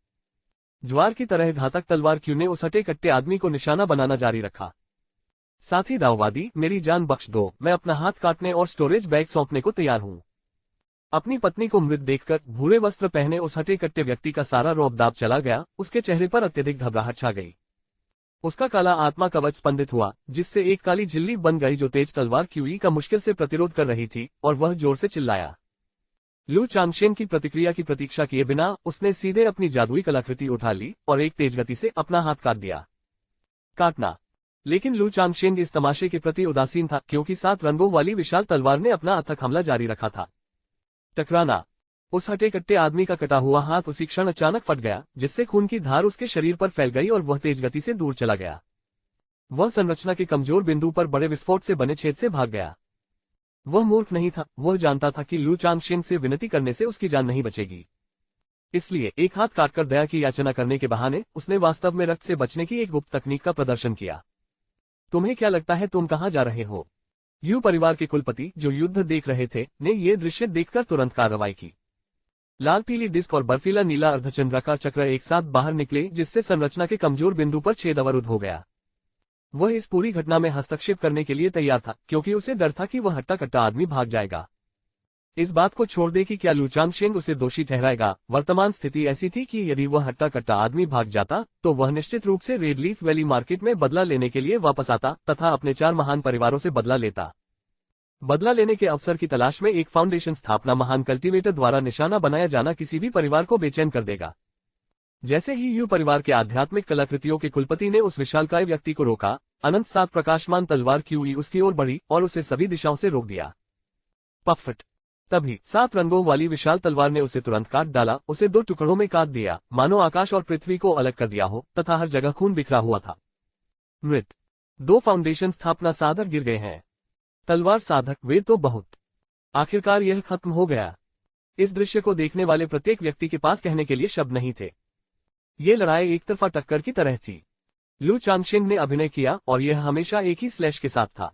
ज्वार की तरह घातक तलवार क्यू ने उस हटे कट्टे आदमी को निशाना बनाना जारी रखा। साथी दाऊवादी, मेरी जान बख्श दो, मैं अपना हाथ काटने और स्टोरेज बैग सौंपने को तैयार हूं। अपनी पत्नी को मृत देखकर भूरे वस्त्र पहने उस हटे कट्टे व्यक्ति का सारा रौब दाब चला गया, उसके चेहरे पर अत्यधिक घबराहट छा गई। उसका काला आत्मा कवच स्पंदित हुआ, जिससे एक काली झिल्ली बन गई जो तेज तलवार क्यूई का मुश्किल से प्रतिरोध कर रही थी, और वह जोर से चिल्लाया। लू चांगशेन की प्रतिक्रिया की प्रतीक्षा किए बिना उसने सीधे अपनी जादुई कलाकृति उठा ली और एक तेज गति से अपना हाथ काट दिया। काटना। लेकिन लू चांगशेन इस तमाशे के प्रति उदासीन था, क्योंकि 7 रंगों वाली विशाल तलवार ने अपना अथक हमला जारी रखा था। टकराना। उस हटे कट्टे आदमी का कटा हुआ हाथ उसी क्षण अचानक फट गया, जिससे खून की धार उसके शरीर पर फैल गई और वह तेज गति से दूर चला गया। वह संरचना के कमजोर बिंदु पर बड़े विस्फोट से बने छेद से भाग गया। वह मूर्ख नहीं था, वह जानता था कि लू चांगशेन से विनती करने से उसकी जान नहीं बचेगी। इसलिए एक हाथ काटकर दया की याचना करने के बहाने उसने वास्तव में रक्त से बचने की एक गुप्त तकनीक का प्रदर्शन किया। तुम्हें क्या लगता है तुम कहां जा रहे हो? यू परिवार के कुलपति, जो युद्ध देख रहे थे, ने ये दृश्य देखकर तुरंत कार्रवाई की। लाल पीली डिस्क और बर्फीला नीला अर्धचंद्राकार चक्र एक साथ बाहर निकले, जिससे संरचना के कमजोर बिंदु पर छेद अवरुद्ध हो गया। वह इस पूरी घटना में हस्तक्षेप करने के लिए तैयार था, क्योंकि उसे डर था कि वह हट्टा कट्टा आदमी भाग जाएगा। इस बात को छोड़ दे कि क्या लू चांगशेन उसे दोषी ठहराएगा। वर्तमान स्थिति ऐसी थी कि यदि वह हट्टा कट्टा आदमी भाग जाता तो वह निश्चित रूप से रेड लीफ वैली मार्केट में बदला लेने के लिए वापस आता तथा अपने 4 महान परिवारों से बदला लेता। बदला लेने के अवसर की तलाश में एक फाउंडेशन स्थापना महान कल्टीवेटर द्वारा निशाना बनाया जाना किसी भी परिवार को बेचैन कर देगा। जैसे ही यू परिवार के आध्यात्मिक कलाकृतियों के कुलपति ने उस विशालकाय व्यक्ति को रोका, अनंत 7 प्रकाशमान तलवार क्यूई उसकी ओर बढ़ी और उसे सभी दिशाओं से रोक दिया। पफट। तभी 7 रंगों वाली विशाल तलवार ने उसे तुरंत काट डाला, उसे 2 टुकड़ों में काट दिया, मानो आकाश और पृथ्वी को अलग कर दिया हो, तथा हर जगह खून बिखरा हुआ था। मृत। 2 फाउंडेशन स्थापना साधक गिर गए हैं। तलवार साधक, वे तो बहुत। आखिरकार यह खत्म हो गया। इस दृश्य को देखने वाले प्रत्येक व्यक्ति के पास कहने के लिए शब्द नहीं थे। ये लड़ाई एक तरफा टक्कर की तरह थी। लू चांगशेन ने अभिनय किया और यह हमेशा एक ही स्लैश के साथ था।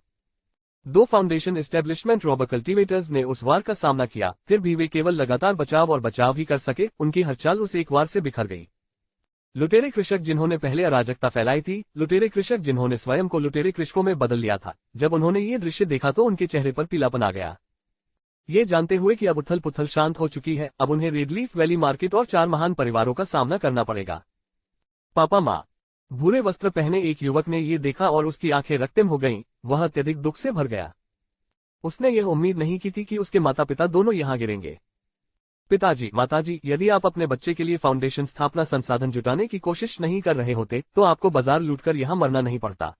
2 फाउंडेशन एस्टेब्लिशमेंट रॉबर कल्टीवेटर्स ने उस वार का सामना किया, फिर भी वे केवल लगातार बचाव और बचाव ही कर सके, उनकी हर चाल उस एक वार से बिखर गई। लुटेरे कृषक जिन्होंने पहले अराजकता फैलाई थी, लुटेरे कृषक जिन्होंने स्वयं को लुटेरे कृषकों में बदल लिया था, जब उन्होंने ये दृश्य देखा तो उनके चेहरे पर पीलापन आ गया। ये जानते हुए कि अब उथल पुथल शांत हो चुकी है, अब उन्हें रेड लीफ वैली मार्केट और 4 महान परिवारों का सामना करना पड़ेगा। पापा माँ। भूरे वस्त्र पहने एक युवक ने ये देखा और उसकी आंखें रक्तम हो गईं, वह अत्यधिक दुख से भर गया। उसने यह उम्मीद नहीं की थी कि उसके माता पिता दोनों यहाँ गिरेंगे। पिताजी, माताजी, यदि आप अपने बच्चे के लिए फाउंडेशन स्थापना संसाधन जुटाने की कोशिश नहीं कर रहे होते तो आपको बाजार लूटकर यहाँ मरना नहीं पड़ता।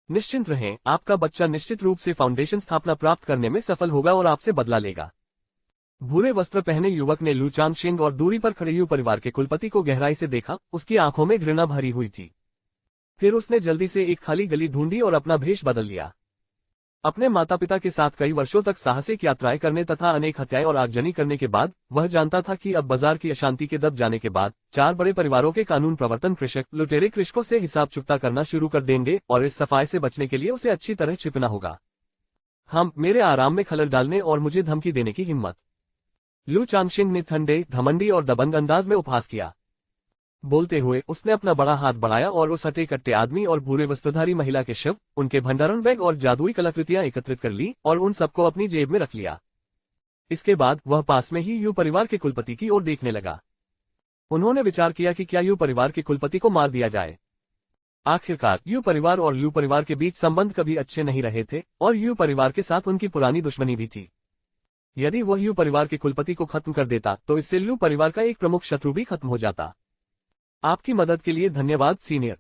निश्चिंत रहें, आपका बच्चा निश्चित रूप से फाउंडेशन स्थापना प्राप्त करने में सफल होगा और आपसे बदला लेगा। भूरे वस्त्र पहने युवक ने लू चांगशेन और दूरी पर खड़े यू परिवार के कुलपति को गहराई से देखा, उसकी आंखों में घृणा भरी हुई थी। फिर उसने जल्दी से एक खाली गली ढूंढी और अपना भेष बदल लिया। अपने माता पिता के साथ कई वर्षों तक साहसिक यात्राएं करने तथा अनेक हत्याएं और आगजनी करने के बाद वह जानता था कि अब बाजार की अशांति के दब जाने के बाद 4 बड़े परिवारों के कानून प्रवर्तन कृषक लुटेरे कृषकों से हिसाब चुकता करना शुरू कर देंगे और इस सफाई से बचने के लिए उसे अच्छी तरह छिपना होगा। मेरे आराम में खलल डालने और मुझे धमकी देने की हिम्मत। लू चांगशेन ने ठंडे, घमंडी और दबंग अंदाज में उपहास किया। बोलते हुए उसने अपना बड़ा हाथ बढ़ाया और उस हटे कट्टे आदमी और भूरे वस्त्रधारी महिला के शव, उनके भंडारण बैग और जादुई कलाकृतियां एकत्रित कर ली और उन सबको अपनी जेब में रख लिया। इसके बाद वह पास में ही यू परिवार के कुलपति की ओर देखने लगा। उन्होंने विचार किया कि क्या यू परिवार के कुलपति को मार दिया जाए। आखिरकार यू परिवार और लू परिवार के बीच संबंध कभी अच्छे नहीं रहे थे और यू परिवार के साथ उनकी पुरानी दुश्मनी भी थी। यदि वह यू परिवार के कुलपति को खत्म कर देता तो इससे लू परिवार का एक प्रमुख शत्रु भी खत्म हो जाता। आपकी मदद के लिए धन्यवाद सीनियर।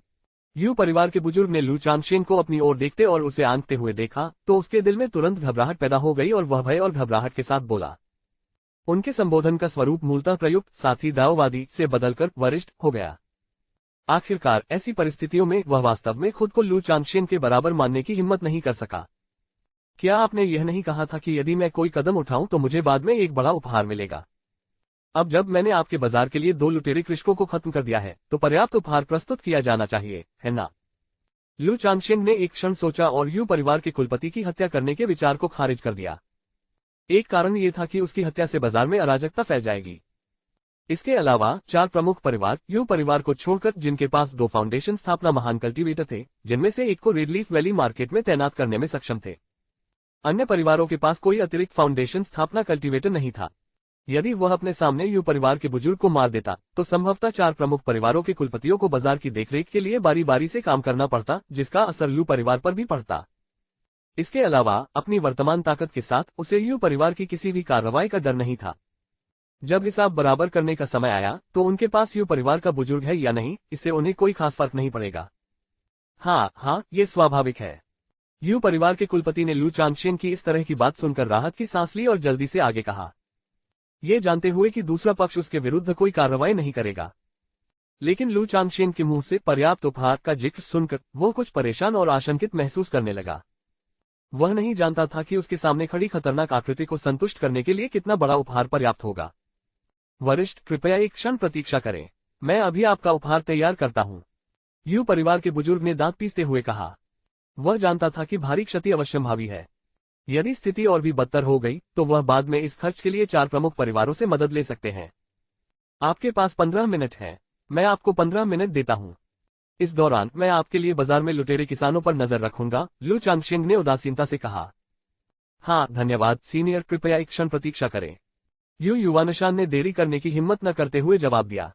यू परिवार के बुजुर्ग ने लू चांगशेन को अपनी ओर देखते और उसे आंकते हुए देखा तो उसके दिल में तुरंत घबराहट पैदा हो गई और वह भय और घबराहट के साथ बोला। उनके संबोधन का स्वरूप मूलतः प्रयुक्त साथी दाववादी से बदलकर वरिष्ठ हो गया। आखिरकार ऐसी परिस्थितियों में वह वास्तव में खुद को लू चांगशेन के बराबर मानने की हिम्मत नहीं कर सका। क्या आपने यह नहीं कहा था कि यदि मैं कोई कदम उठाऊं तो मुझे बाद में एक बड़ा उपहार मिलेगा? अब जब मैंने आपके बाजार के लिए 2 लुटेरे कृषकों को खत्म कर दिया है तो पर्याप्त उपहार प्रस्तुत किया जाना चाहिए, है ना? लू चांगशेन ने एक क्षण सोचा और यू परिवार के कुलपति की हत्या करने के विचार को खारिज कर दिया। एक कारण ये था कि उसकी हत्या से बाजार में अराजकता फैल जाएगी। इसके अलावा 4 प्रमुख परिवार यू परिवार को छोड़कर, जिनके पास 2 फाउंडेशन स्थापना महान कल्टीवेटर थे, जिनमें से एक को रेडलीफ वैली मार्केट में तैनात करने में सक्षम थे, अन्य परिवारों के पास कोई अतिरिक्त फाउंडेशन स्थापना कल्टीवेटर नहीं था। यदि वह अपने सामने यू परिवार के बुजुर्ग को मार देता तो संभवतः 4 प्रमुख परिवारों के कुलपतियों को बाजार की देखरेख के लिए बारी बारी से काम करना पड़ता, जिसका असर लू परिवार पर भी पड़ता। इसके अलावा अपनी वर्तमान ताकत के साथ उसे यू परिवार की किसी भी कार्रवाई का डर नहीं था। जब हिसाब बराबर करने का समय आया तो उनके पास यू परिवार का बुजुर्ग है या नहीं, इससे उन्हें कोई खास फर्क नहीं पड़ेगा। हाँ, ये स्वाभाविक है। यू परिवार के कुलपति ने लू चांगशेन की इस तरह की बात सुनकर राहत की सांस ली और जल्दी से आगे कहा, ये जानते हुए कि दूसरा पक्ष उसके विरुद्ध कोई कार्रवाई नहीं करेगा। लेकिन लू चांगशेन के मुंह से पर्याप्त उपहार का जिक्र सुनकर वो कुछ परेशान और आशंकित महसूस करने लगा। वह नहीं जानता था कि उसके सामने खड़ी खतरनाक आकृति को संतुष्ट करने के लिए कितना बड़ा उपहार पर्याप्त होगा। वरिष्ठ, कृपया एक क्षण प्रतीक्षा करें, मैं अभी आपका उपहार तैयार करता हूं, यू परिवार के बुजुर्ग ने दांत पीसते हुए कहा। वह जानता था कि भारी क्षति अवश्यंभावी है। यदि स्थिति और भी बदतर हो गई तो वह बाद में इस खर्च के लिए 4 प्रमुख परिवारों से मदद ले सकते हैं। आपके पास 15 मिनट है, मैं आपको 15 मिनट देता हूं। इस दौरान मैं आपके लिए बाजार में लुटेरे किसानों पर नजर रखूंगा, लू चांगशेन ने उदासीनता से कहा। हाँ धन्यवाद सीनियर, कृपया एक क्षण प्रतीक्षा करें, यू युवानशान ने देरी करने की हिम्मत न करते हुए जवाब दिया।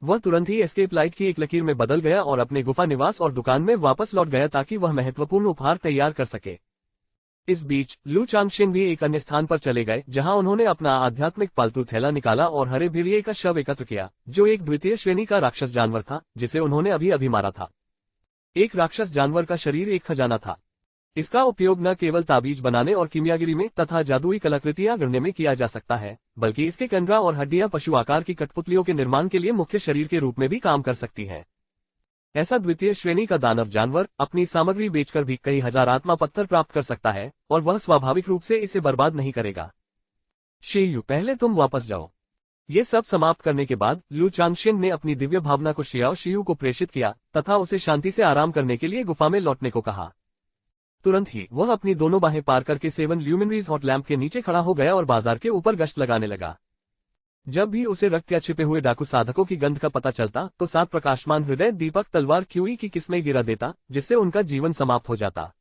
वह तुरंत ही एस्केप लाइट की एक लकीर में बदल गया और अपने गुफा निवास और दुकान में वापस लौट गया ताकि वह महत्वपूर्ण उपहार तैयार कर सके। इस बीच लू चांगशेन भी एक अन्य स्थान पर चले गए जहां उन्होंने अपना आध्यात्मिक पालतू थैला निकाला और हरे भेड़िए का शव एकत्र किया, जो एक द्वितीय श्रेणी का राक्षस जानवर था जिसे उन्होंने अभी अभी मारा था। एक राक्षस जानवर का शरीर एक खजाना था। इसका उपयोग न केवल ताबीज बनाने और कीमियागिरी में तथा जादुई कलाकृतियां गढ़ने में किया जा सकता है, बल्कि इसके कंडरा और हड्डियां पशु आकार की कठपुतलियों के निर्माण के लिए मुख्य शरीर के रूप में भी काम कर सकती हैं। ऐसा द्वितीय श्रेणी का दानव जानवर अपनी सामग्री बेचकर भी कई हजार आत्मा पत्थर प्राप्त कर सकता है और वह स्वाभाविक रूप से इसे बर्बाद नहीं करेगा। शियू, पहले तुम वापस जाओ। ये सब समाप्त करने के बाद लू चांगशेन ने अपनी दिव्य भावना को शियाओ शियू को प्रेषित किया तथा उसे शांति से आराम करने के लिए गुफा में लौटने को कहा। तुरंत ही वह अपनी दोनों बाहें पार करके 7 ल्यूमिनरीज हॉट लैंप के नीचे खड़ा हो गया और बाजार के ऊपर गश्त लगाने लगा। जब भी उसे रक्त या छिपे हुए डाकू साधकों की गंध का पता चलता तो 7 प्रकाशमान हृदय दीपक तलवार क्यूई की किस्में गिरा देता, जिससे उनका जीवन समाप्त हो जाता।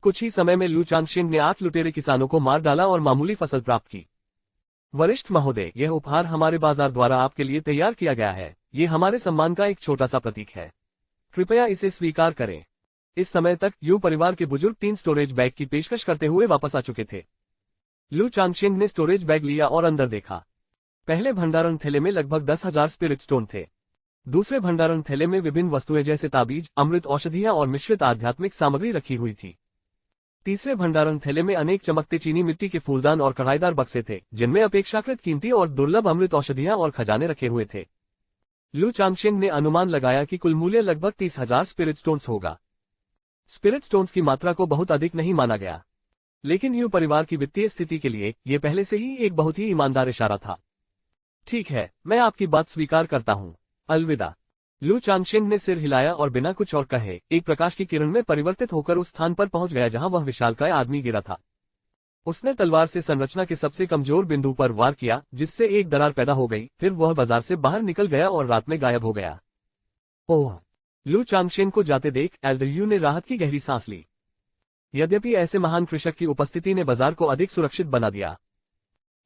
कुछ ही समय में लू चांगशेन ने 8 लुटेरे किसानों को मार डाला और मामूली फसल प्राप्त की। वरिष्ठ महोदय, यह उपहार हमारे बाजार द्वारा आपके लिए तैयार किया गया है। ये हमारे सम्मान का एक छोटा सा प्रतीक है, कृपया इसे स्वीकार करें। इस समय तक यू परिवार के बुजुर्ग 3 स्टोरेज बैग की पेशकश करते हुए वापस आ चुके थे। लू चांगशेन ने स्टोरेज बैग लिया और अंदर देखा। पहले भंडारण थैले में लगभग 10,000 स्पिरिट स्टोन थे। दूसरे भंडारण थैले में विभिन्न वस्तुएं जैसे ताबीज, अमृत औषधियां और मिश्रित आध्यात्मिक सामग्री रखी हुई थी। तीसरे भंडारण थैले में अनेक चमकते चीनी मिट्टी के फूलदान और कढ़ाईदार बक्से थे, जिनमें अपेक्षाकृत कीमती और दुर्लभ अमृत औषधियां और खजाने रखे हुए थे। लू चांगशेन ने अनुमान लगाया कि कुल मूल्य लगभग 30,000 स्पिरिट स्टोन्स होगा। स्पिरिट स्टोन्स की मात्रा को बहुत अधिक नहीं माना गया, लेकिन यू परिवार की वित्तीय स्थिति के लिए यह पहले से ही एक बहुत ही ईमानदार इशारा था। ठीक है, मैं आपकी बात स्वीकार करता हूँ, अलविदा। लू चांगशेन ने सिर हिलाया और बिना कुछ और कहे एक प्रकाश की किरण में परिवर्तित होकर उस स्थान पर पहुंच गया जहां वह विशालकाय आदमी गिरा था। उसने तलवार से संरचना के सबसे कमजोर बिंदु पर वार किया, जिससे एक दरार पैदा हो गई। फिर वह बाजार से बाहर निकल गया और रात में गायब हो गया। ओह! लू चांगशेन को जाते देख एल्डर यू ने राहत की गहरी सांस ली। यद्यपि ऐसे महान कृषक की उपस्थिति ने बाजार को अधिक सुरक्षित बना दिया,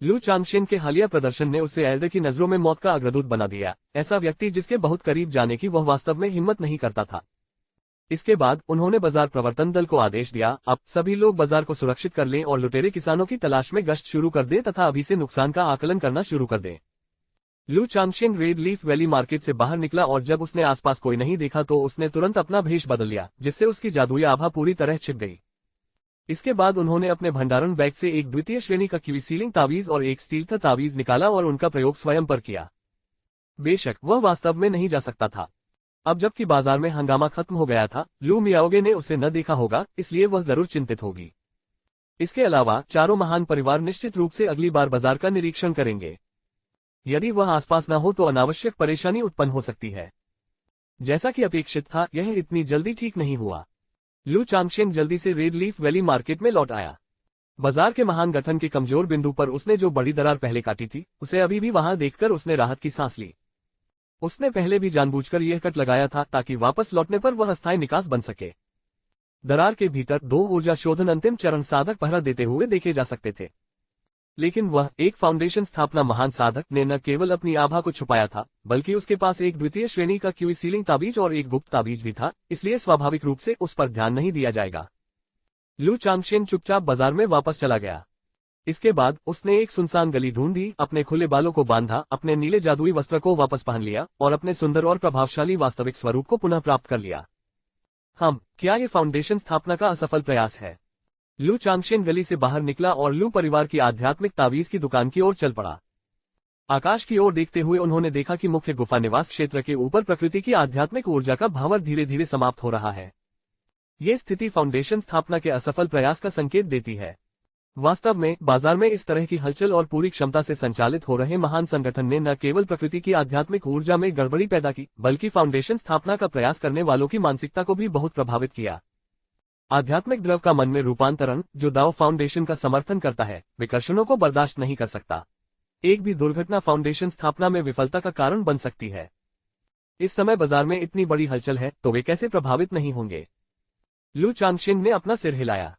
लू चांगशेन के हालिया प्रदर्शन ने उसे एल्डर की नजरों में मौत का अग्रदूत बना दिया, ऐसा व्यक्ति जिसके बहुत करीब जाने की वह वास्तव में हिम्मत नहीं करता था। इसके बाद उन्होंने बाजार प्रवर्तन दल को आदेश दिया, अब सभी लोग बाजार को सुरक्षित कर लें और लुटेरे किसानों की तलाश में गश्त शुरू कर दें तथा अभी से नुकसान का आकलन करना शुरू कर दें। लू चांगशेन रेड लीफ वैली मार्केट से बाहर निकला और जब उसने आसपास कोई नहीं देखा तो उसने तुरंत अपना भेष बदल लिया, जिससे उसकी जादुई आभा पूरी तरह छिप गई। इसके बाद उन्होंने अपने भंडारण बैग से एक द्वितीय श्रेणी का क्यू सीलिंग तावीज और एक स्टील का तावीज निकाला और उनका प्रयोग स्वयं पर किया। बेशक वह वास्तव में नहीं जा सकता था। अब जबकि बाजार में हंगामा खत्म हो गया था, लू मियाओगे ने उसे न देखा होगा, इसलिए वह जरूर चिंतित होगी। इसके अलावा चारों महान परिवार निश्चित रूप से अगली बार बाजार का निरीक्षण करेंगे। यदि वह आसपास न हो तो अनावश्यक परेशानी उत्पन्न हो सकती है। जैसा कि अपेक्षित था, यह इतनी जल्दी ठीक नहीं हुआ। लू चांगशेन जल्दी से रेड लीफ वैली मार्केट में लौट आया। बाजार के महान गठन के कमजोर बिंदु पर उसने जो बड़ी दरार पहले काटी थी, उसे अभी भी वहां देखकर उसने राहत की सांस ली। उसने पहले भी जानबूझकर यह कट लगाया था ताकि वापस लौटने पर वह अस्थायी निकास बन सके। दरार के भीतर 2 ऊर्जा शोधन अंतिम चरण साधक पहरा देते हुए देखे जा सकते थे, लेकिन वह एक फाउंडेशन स्थापना महान साधक ने न केवल अपनी आभा को छुपाया था, बल्कि उसके पास एक द्वितीय श्रेणी का क्यू सीलिंग ताबीज और एक गुप्त ताबीज भी था, इसलिए स्वाभाविक रूप से उस पर ध्यान नहीं दिया जाएगा। लू चांगशेन चुपचाप बाजार में वापस चला गया। इसके बाद उसने एक सुनसान गली ढूंढी, अपने खुले बालों को बांधा, अपने नीले जादुई वस्त्र को वापस पहन लिया और अपने सुंदर और प्रभावशाली वास्तविक स्वरूप को पुनः प्राप्त कर लिया। क्या ये फाउंडेशन स्थापना का असफल प्रयास है? लू चांगशेन गली से बाहर निकला और लू परिवार की आध्यात्मिक तावीज की दुकान की ओर चल पड़ा। आकाश की ओर देखते हुए उन्होंने देखा कि मुख्य गुफा निवास क्षेत्र के ऊपर प्रकृति की आध्यात्मिक ऊर्जा का भावर धीरे धीरे समाप्त हो रहा है। ये स्थिति फाउंडेशन स्थापना के असफल प्रयास का संकेत देती है। वास्तव में बाजार में इस तरह की हलचल और पूरी क्षमता से संचालित हो रहे महान संगठन ने न केवल प्रकृति की आध्यात्मिक ऊर्जा में गड़बड़ी पैदा की, बल्कि फाउंडेशन स्थापना का प्रयास करने वालों की मानसिकता को भी बहुत प्रभावित किया। आध्यात्मिक द्रव का मन में रूपांतरण, जो दाओ फाउंडेशन का समर्थन करता है, विकर्षणों को बर्दाश्त नहीं कर सकता। एक भी दुर्घटना फाउंडेशन स्थापना में विफलता का कारण बन सकती है। इस समय बाजार में इतनी बड़ी हलचल है तो वे कैसे प्रभावित नहीं होंगे? लू चांगशेन ने अपना सिर हिलाया,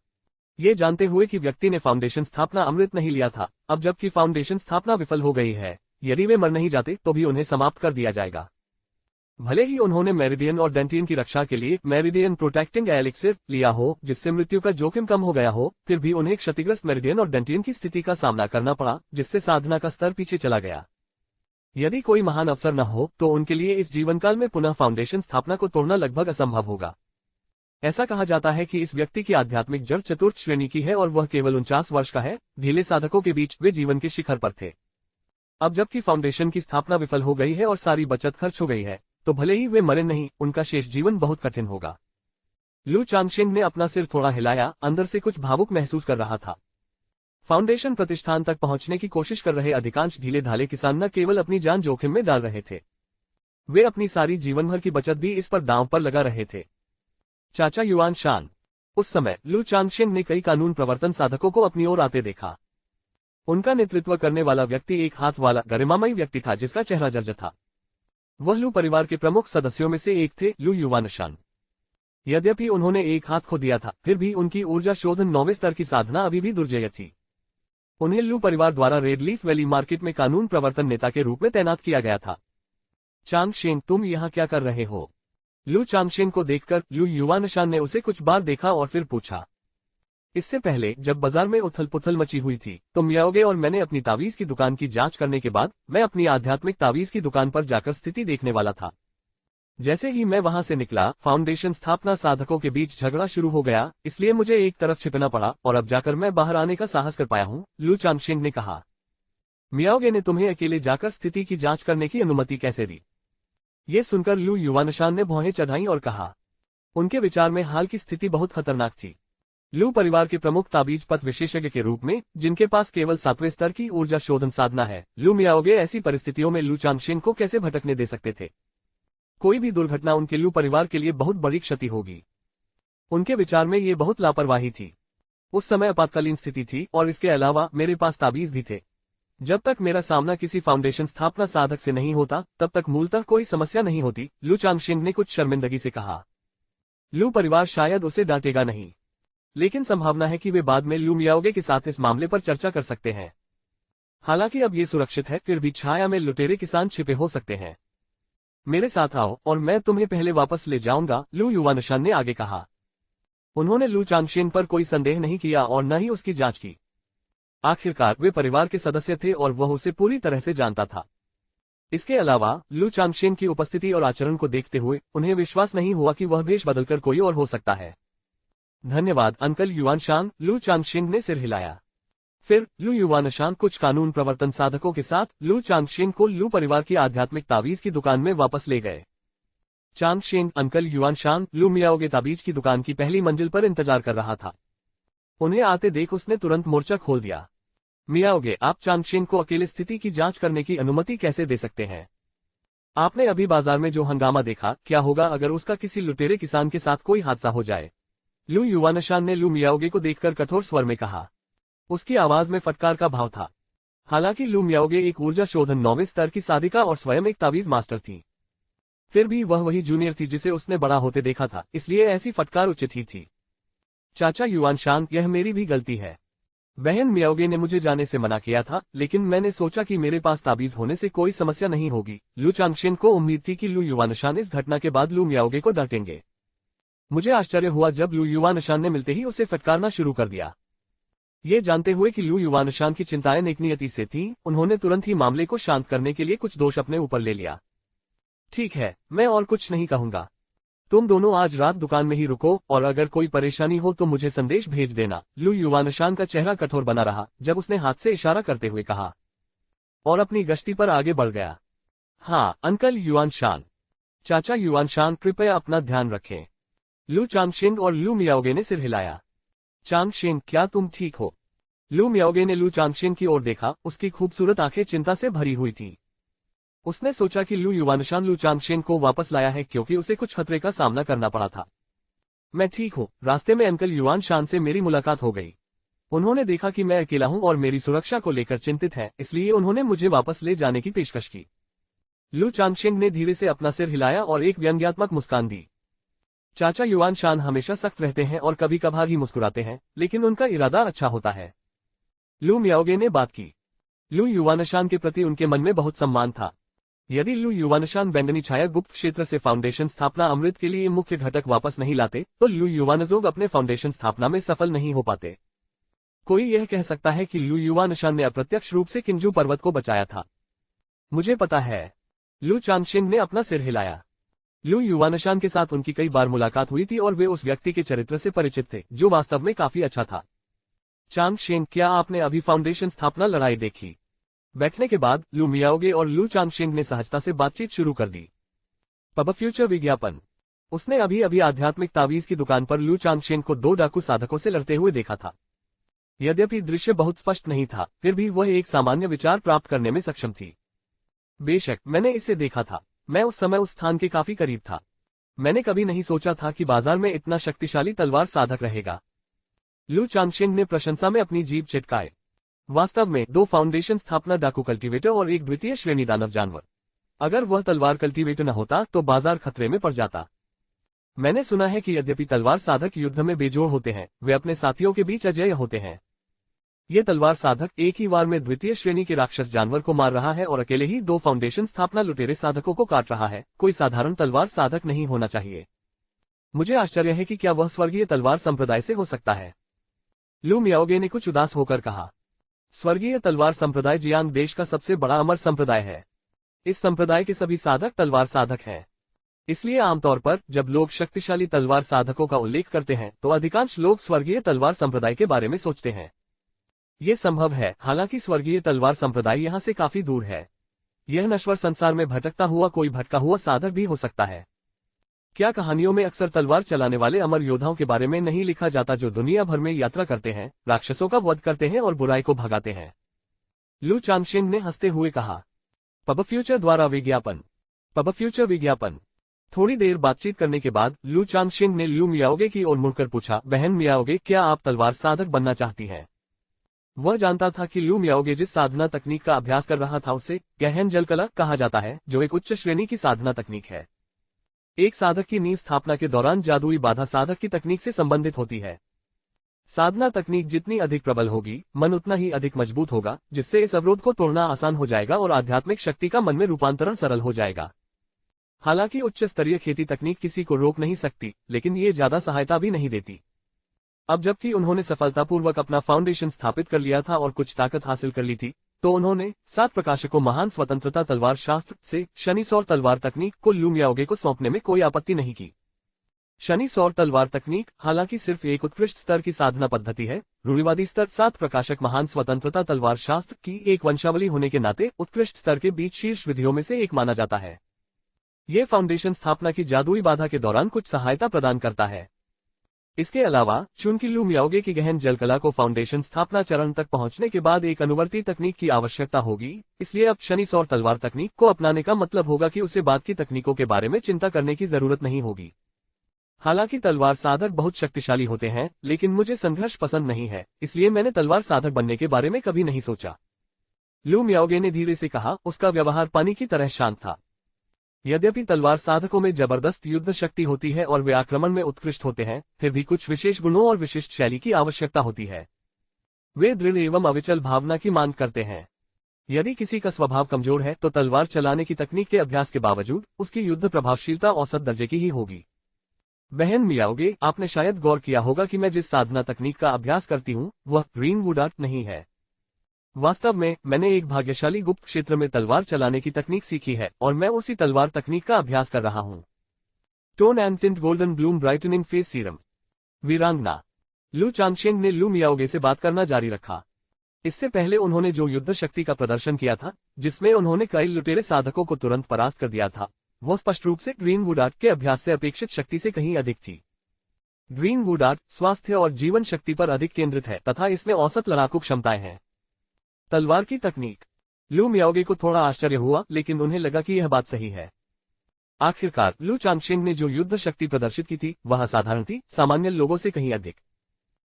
ये जानते हुए कि व्यक्ति ने फाउंडेशन स्थापना अमृत नहीं लिया था। अब जबकि फाउंडेशन स्थापना विफल हो गई है, यदि वे मर नहीं जाते तो भी उन्हें समाप्त कर दिया जाएगा। भले ही उन्होंने मेरिडियन और डेंटिन की रक्षा के लिए मेरिडियन प्रोटेक्टिंग एलिक्सिर लिया हो, जिससे मृत्यु का जोखिम कम हो गया हो, फिर भी उन्हें क्षतिग्रस्त मेरिडियन और डेंटिन की स्थिति का सामना करना पड़ा, जिससे साधना का स्तर पीछे चला गया। यदि कोई महान अवसर न हो तो उनके लिए इस जीवनकाल में पुनः फाउंडेशन स्थापना को तोड़ना लगभग असंभव होगा। ऐसा कहा जाता है कि इस व्यक्ति की आध्यात्मिक जड़ चतुर्थ श्रेणी की है और वह केवल 49 वर्ष का है। ढीले साधकों के बीच वे जीवन के शिखर पर थे। अब जबकि फाउंडेशन की स्थापना विफल हो गई है और सारी बचत खर्च हो गई है, तो भले ही वे मरे नहीं, उनका शेष जीवन बहुत कठिन होगा। लू चांगशेन ने अपना सिर थोड़ा हिलाया, अंदर से कुछ भावुक महसूस कर रहा था। फाउंडेशन प्रतिष्ठान तक पहुंचने की कोशिश कर रहे अधिकांश ढीले ढाले किसान न केवल अपनी जान जोखिम में डाल रहे थे, वे अपनी सारी जीवन भर की बचत भी इस पर दांव पर लगा रहे थे। चाचा युआन शान। उस समय लू चांगशेन ने कई कानून प्रवर्तन साधकों को अपनी ओर आते देखा। उनका नेतृत्व करने वाला व्यक्ति एक हाथ वाला गरिमामयी व्यक्ति था जिसका चेहरा जर्जर था। वह लू परिवार के प्रमुख सदस्यों में से एक थे, लू युवानशान। यद्यपि उन्होंने एक हाथ खो दिया था, फिर भी उनकी ऊर्जा शोधन 9वें स्तर की साधना अभी भी दुर्जय थी। उन्हें लू परिवार द्वारा रेड लीफ वैली मार्केट में कानून प्रवर्तन नेता के रूप में तैनात किया गया था। चांगशेन, तुम यहाँ क्या कर रहे हो? लू चांगशेन को देखकर लू युवानशान ने उसे कुछ बार देखा और फिर पूछा। इससे पहले जब बाजार में उथल पुथल मची हुई थी, तुम आओगे और मैंने अपनी तावीज की दुकान की जांच करने के बाद मैं अपनी आध्यात्मिक तावीज की दुकान पर जाकर स्थिति देखने वाला था। जैसे ही मैं वहां से निकला, फाउंडेशन स्थापना साधकों के बीच झगड़ा शुरू हो गया, इसलिए मुझे एक तरफ छिपना पड़ा और अब जाकर मैं बाहर आने का साहस कर पाया हूँ, लू चांगशेन ने कहा। मियाओगे ने तुम्हें अकेले जाकर स्थिति की जांच करने की अनुमति कैसे दी? ये सुनकर लू युवानशान ने भौहें चढ़ाई और कहा। उनके विचार में हाल की स्थिति बहुत खतरनाक थी। लू परिवार के प्रमुख ताबीज पथ विशेषज्ञ के रूप में, जिनके पास केवल 7वें स्तर की ऊर्जा शोधन साधना है, लू मियाओगे ऐसी परिस्थितियों में लू चांगशेन को कैसे भटकने दे सकते थे? कोई भी दुर्घटना उनके लू परिवार के लिए बहुत बड़ी क्षति होगी। उनके विचार में ये बहुत लापरवाही थी। उस समय आपातकालीन स्थिति थी और इसके अलावा मेरे पास ताबीज भी थे। जब तक मेरा सामना किसी फाउंडेशन स्थापना साधक से नहीं होता, तब तक मूलतः कोई समस्या नहीं होती, लू चांगशेन ने कुछ शर्मिंदगी से कहा। लू परिवार शायद उसे डांटेगा नहीं, लेकिन संभावना है कि वे बाद में लू मियाओगे के साथ इस मामले पर चर्चा कर सकते हैं। हालांकि अब ये सुरक्षित है, फिर भी छाया में लुटेरे किसान छिपे हो सकते हैं। मेरे साथ आओ और मैं तुम्हें पहले वापस ले जाऊंगा, लू युवानशान ने आगे कहा। उन्होंने लू चांगशेन पर कोई संदेह नहीं किया और न ही उसकी जांच की। आखिरकार वे परिवार के सदस्य थे और वह उसे पूरी तरह से जानता था। इसके अलावा लू चांगशेन की उपस्थिति और आचरण को देखते हुए उन्हें विश्वास नहीं हुआ कि वह भेष बदलकर कोई और हो सकता है। धन्यवाद अंकल युवानशान, लू चांगशेन ने सिर हिलाया। फिर लू युवानशान कुछ कानून प्रवर्तन साधकों के साथ लू चांगशेन को लू परिवार की आध्यात्मिक तावीज की दुकान में वापस ले गए। चांगशेन अंकल युवानशान लू मियाओगे ताबीज की दुकान की पहली मंजिल पर इंतजार कर रहा था। उन्हें आते देख उसने तुरंत मोर्चा खोल दिया। मियाओगे, आप चांगशेन को अकेले स्थिति की जांच करने की अनुमति कैसे दे सकते हैं? आपने अभी बाजार में जो हंगामा देखा, क्या होगा अगर उसका किसी लुटेरे किसान के साथ कोई हादसा हो जाए? लू युवानशान ने लू मियाओगे को देखकर कठोर स्वर में कहा। उसकी आवाज में फटकार का भाव था। हालांकि लू मियाओगे एक ऊर्जा शोधन 9वें स्तर की साधिका और स्वयं एक तावीज मास्टर थी, फिर भी वह वही जूनियर थी जिसे उसने बड़ा होते देखा था, इसलिए ऐसी फटकार उचित ही थी। चाचा युवानशान, यह मेरी भी गलती है। बहन मियाओगे ने मुझे जाने से मना किया था, लेकिन मैंने सोचा कि मेरे पास ताबीज होने से कोई समस्या नहीं होगी। लू चांगशेन को उम्मीद थी कि लू युवानशान इस घटना के बाद लू मियाओगे को डांटेंगे। मुझे आश्चर्य हुआ जब लू युवानशान ने मिलते ही उसे फटकारना शुरू कर दिया। ये जानते हुए कि लू युवानशान की चिंताएं नेकनियति से थीं, उन्होंने तुरंत ही मामले को शांत करने के लिए कुछ दोष अपने ऊपर ले लिया। ठीक है, मैं और कुछ नहीं कहूंगा। तुम दोनों आज रात दुकान में ही रुको और अगर कोई परेशानी हो तो मुझे संदेश भेज देना। लू युवानशान का चेहरा कठोर बना रहा जब उसने हाथ से इशारा करते हुए कहा और अपनी गश्ती पर आगे बढ़ गया। हाँ अंकल युवानशान। चाचा युवानशान, कृपया अपना ध्यान रखें। लू चांगशेन और लू मियाओगे ने सिर हिलाया। चांगशेन, क्या तुम ठीक हो? लू मियाओगे ने लू चांगशेन की ओर देखा, उसकी खूबसूरत आंखें चिंता से भरी हुई थी। उसने सोचा कि लू युवानशान लू चांगशेन को वापस लाया है क्योंकि उसे कुछ खतरे का सामना करना पड़ा था। मैं ठीक हूँ, रास्ते में अंकल युवानशान से मेरी मुलाकात हो गई। उन्होंने देखा कि मैं अकेला हूँ और मेरी सुरक्षा को लेकर चिंतित है, इसलिए उन्होंने मुझे वापस ले जाने की पेशकश की। लू चांगशेन ने धीरे से अपना सिर हिलाया और एक व्यंग्यात्मक मुस्कान दी। चाचा युवानशान हमेशा सख्त रहते हैं और कभी कभार ही मुस्कुराते हैं, लेकिन उनका इरादा अच्छा होता है। लू मियाओगे ने बात की। लू युवानशान के प्रति उनके मन में बहुत सम्मान था। यदि लू युवानशान बैंगनी छाया गुप्त क्षेत्र से फाउंडेशन स्थापना अमृत के लिए मुख्य घटक वापस नहीं लाते तो लू युवानजोग अपने फाउंडेशन स्थापना में सफल नहीं हो पाते। कोई यह कह सकता है कि लू युवानशान ने अप्रत्यक्ष रूप से किंजू पर्वत को बचाया था। मुझे पता है। लू चांगशेन ने अपना सिर हिलाया। लू युवानशान के साथ उनकी कई बार मुलाकात हुई थी और वे उस व्यक्ति के चरित्र से परिचित थे जो वास्तव में काफी अच्छा था। चांगशेन, क्या आपने अभी फाउंडेशन स्थापना लड़ाई देखी? बैठने के बाद लू मियाओगे और लू चांगशेन ने सहजता से बातचीत शुरू कर दी। पब फ्यूचर विज्ञापन। उसने अभी अभी आध्यात्मिक तावीज की दुकान पर लू चांगशेन को 2 डाकू साधकों से लड़ते हुए देखा था। यद्यपि दृश्य बहुत स्पष्ट नहीं था, फिर भी वह एक सामान्य विचार प्राप्त करने में सक्षम थी। बेशक मैंने इसे देखा था। मैं उस समय उस स्थान के काफी करीब था। मैंने कभी नहीं सोचा था कि बाजार में इतना शक्तिशाली तलवार साधक रहेगा। लू चांगशेन ने प्रशंसा में अपनी जीभ चिटकाए। वास्तव में 2 फाउंडेशन स्थापना डाकू कल्टीवेटर और एक द्वितीय श्रेणी दानव जानवर। अगर वह तलवार कल्टीवेटर न होता तो बाजार खतरे में पड़ जाता। मैंने सुना है कि यद्यपि तलवार साधक युद्ध में बेजोड़ होते हैं, वे अपने साथियों के बीच अजेय होते हैं। ये तलवार साधक एक ही वार में द्वितीय श्रेणी के राक्षस जानवर को मार रहा है और अकेले ही 2 फाउंडेशन स्थापना लुटेरे साधकों को काट रहा है। कोई साधारण तलवार साधक नहीं होना चाहिए। मुझे आश्चर्य है कि क्या वह स्वर्गीय तलवार संप्रदाय से हो सकता है। लू मियाओगे ने कुछ उदास होकर कहा। स्वर्गीय तलवार संप्रदाय जियांग देश का सबसे बड़ा अमर संप्रदाय है। इस संप्रदाय के सभी साधक तलवार साधक हैं। इसलिए आमतौर पर जब लोग शक्तिशाली तलवार साधकों का उल्लेख करते हैं तो अधिकांश लोग स्वर्गीय तलवार संप्रदाय के बारे में सोचते हैं। ये संभव है, हालांकि स्वर्गीय तलवार संप्रदाय यहाँ से काफी दूर है। यह नश्वर संसार में भटकता हुआ कोई भटका हुआ साधक भी हो सकता है। क्या कहानियों में अक्सर तलवार चलाने वाले अमर योद्धाओं के बारे में नहीं लिखा जाता जो दुनिया भर में यात्रा करते हैं, राक्षसों का वध करते हैं और बुराई को भगाते हैं? लू चांगशेन ने हंसते हुए कहा। पब फ्यूचर द्वारा विज्ञापन। पब फ्यूचर विज्ञापन। थोड़ी देर बातचीत करने के बाद लू चांगशेन ने लू मियाओगे की ओर मुड़कर पूछा, बहन मियाओगे, क्या आप तलवार साधक बनना चाहती हैं? वह जानता था कि लू मियाओगे जिस साधना तकनीक का अभ्यास कर रहा था उसे गहन जलकला कहा जाता है, जो एक उच्च श्रेणी की साधना तकनीक है। एक साधक की नींव स्थापना के दौरान जादुई बाधा साधक की तकनीक से संबंधित होती है। साधना तकनीक जितनी अधिक प्रबल होगी, मन उतना ही अधिक मजबूत होगा, जिससे इस अवरोध को तोड़ना आसान हो जाएगा और आध्यात्मिक शक्ति का मन में रूपांतरण सरल हो जाएगा। हालांकि उच्च स्तरीय खेती तकनीक किसी को रोक नहीं सकती, लेकिन ये ज्यादा सहायता भी नहीं देती। अब जबकि उन्होंने सफलतापूर्वक अपना फाउंडेशन स्थापित कर लिया था और कुछ ताकत हासिल कर ली थी, तो उन्होंने 7 प्रकाशकों महान स्वतंत्रता तलवार शास्त्र से शनि सौर तलवार तकनीक को लू मियाओगे को सौंपने में कोई आपत्ति नहीं की। शनि सौर तलवार तकनीक हालांकि सिर्फ एक उत्कृष्ट स्तर की साधना पद्धति है, रूढ़िवादी स्तर 7 प्रकाशक महान स्वतंत्रता तलवार शास्त्र की एक वंशावली होने के नाते उत्कृष्ट स्तर के बीच शीर्ष विधियों में से एक माना जाता है। ये फाउंडेशन स्थापना की जादुई बाधा के दौरान कुछ सहायता प्रदान करता है। इसके अलावा चूंकि लू मियाओगे की गहन जलकला को फाउंडेशन स्थापना चरण तक पहुंचने के बाद एक अनुवर्ती तकनीक की आवश्यकता होगी, इसलिए अब शनि सौर तलवार तकनीक को अपनाने का मतलब होगा कि उसे बाद की तकनीकों के बारे में चिंता करने की जरूरत नहीं होगी। हालांकि तलवार साधक बहुत शक्तिशाली होते हैं, लेकिन मुझे संघर्ष पसंद नहीं है, इसलिए मैंने तलवार साधक बनने के बारे में कभी नहीं सोचा। लू मियाओगे ने धीरे से कहा, उसका व्यवहार पानी की तरह शांत था। यद्यपि तलवार साधकों में जबरदस्त युद्ध शक्ति होती है और वे आक्रमण में उत्कृष्ट होते हैं, फिर भी कुछ विशेष गुणों और विशिष्ट शैली की आवश्यकता होती है। वे दृढ़ एवं अविचल भावना की मांग करते हैं। यदि किसी का स्वभाव कमजोर है तो तलवार चलाने की तकनीक के अभ्यास के बावजूद उसकी युद्ध प्रभावशीलता औसत दर्जे की ही होगी। बहन मियाओगे, आपने शायद गौर किया होगा कि मैं जिस साधना तकनीक का अभ्यास करती हूँ वह ग्रीनवुड आर्ट नहीं है। वास्तव में मैंने एक भाग्यशाली गुप्त क्षेत्र में तलवार चलाने की तकनीक सीखी है और मैं उसी तलवार तकनीक का अभ्यास कर रहा हूँ। Tone and tint golden Bloom brightening face serum. वीरांगना। लू चांगशेंग ने लू मियाओगे से बात करना जारी रखा। इससे पहले उन्होंने जो युद्ध शक्ति का प्रदर्शन किया था, जिसमें उन्होंने कई लुटेरे साधकों को तुरंत परास्त कर दिया था, वो स्पष्ट रूप से ग्रीनवुड आर्ट के अभ्यास से अपेक्षित शक्ति से कहीं अधिक थी। ग्रीनवुड आर्ट स्वास्थ्य और जीवन शक्ति पर अधिक केंद्रित है तथा इसमें औसत लड़ाकू क्षमताएं हैं। तलवार की तकनीक। लू मियाओगे को थोड़ा आश्चर्य हुआ, लेकिन उन्हें लगा कि यह बात सही है। आखिरकार लू चांगशेंग ने जो युद्ध शक्ति प्रदर्शित की थी वह असाधारण थी, सामान्य लोगों से कहीं अधिक।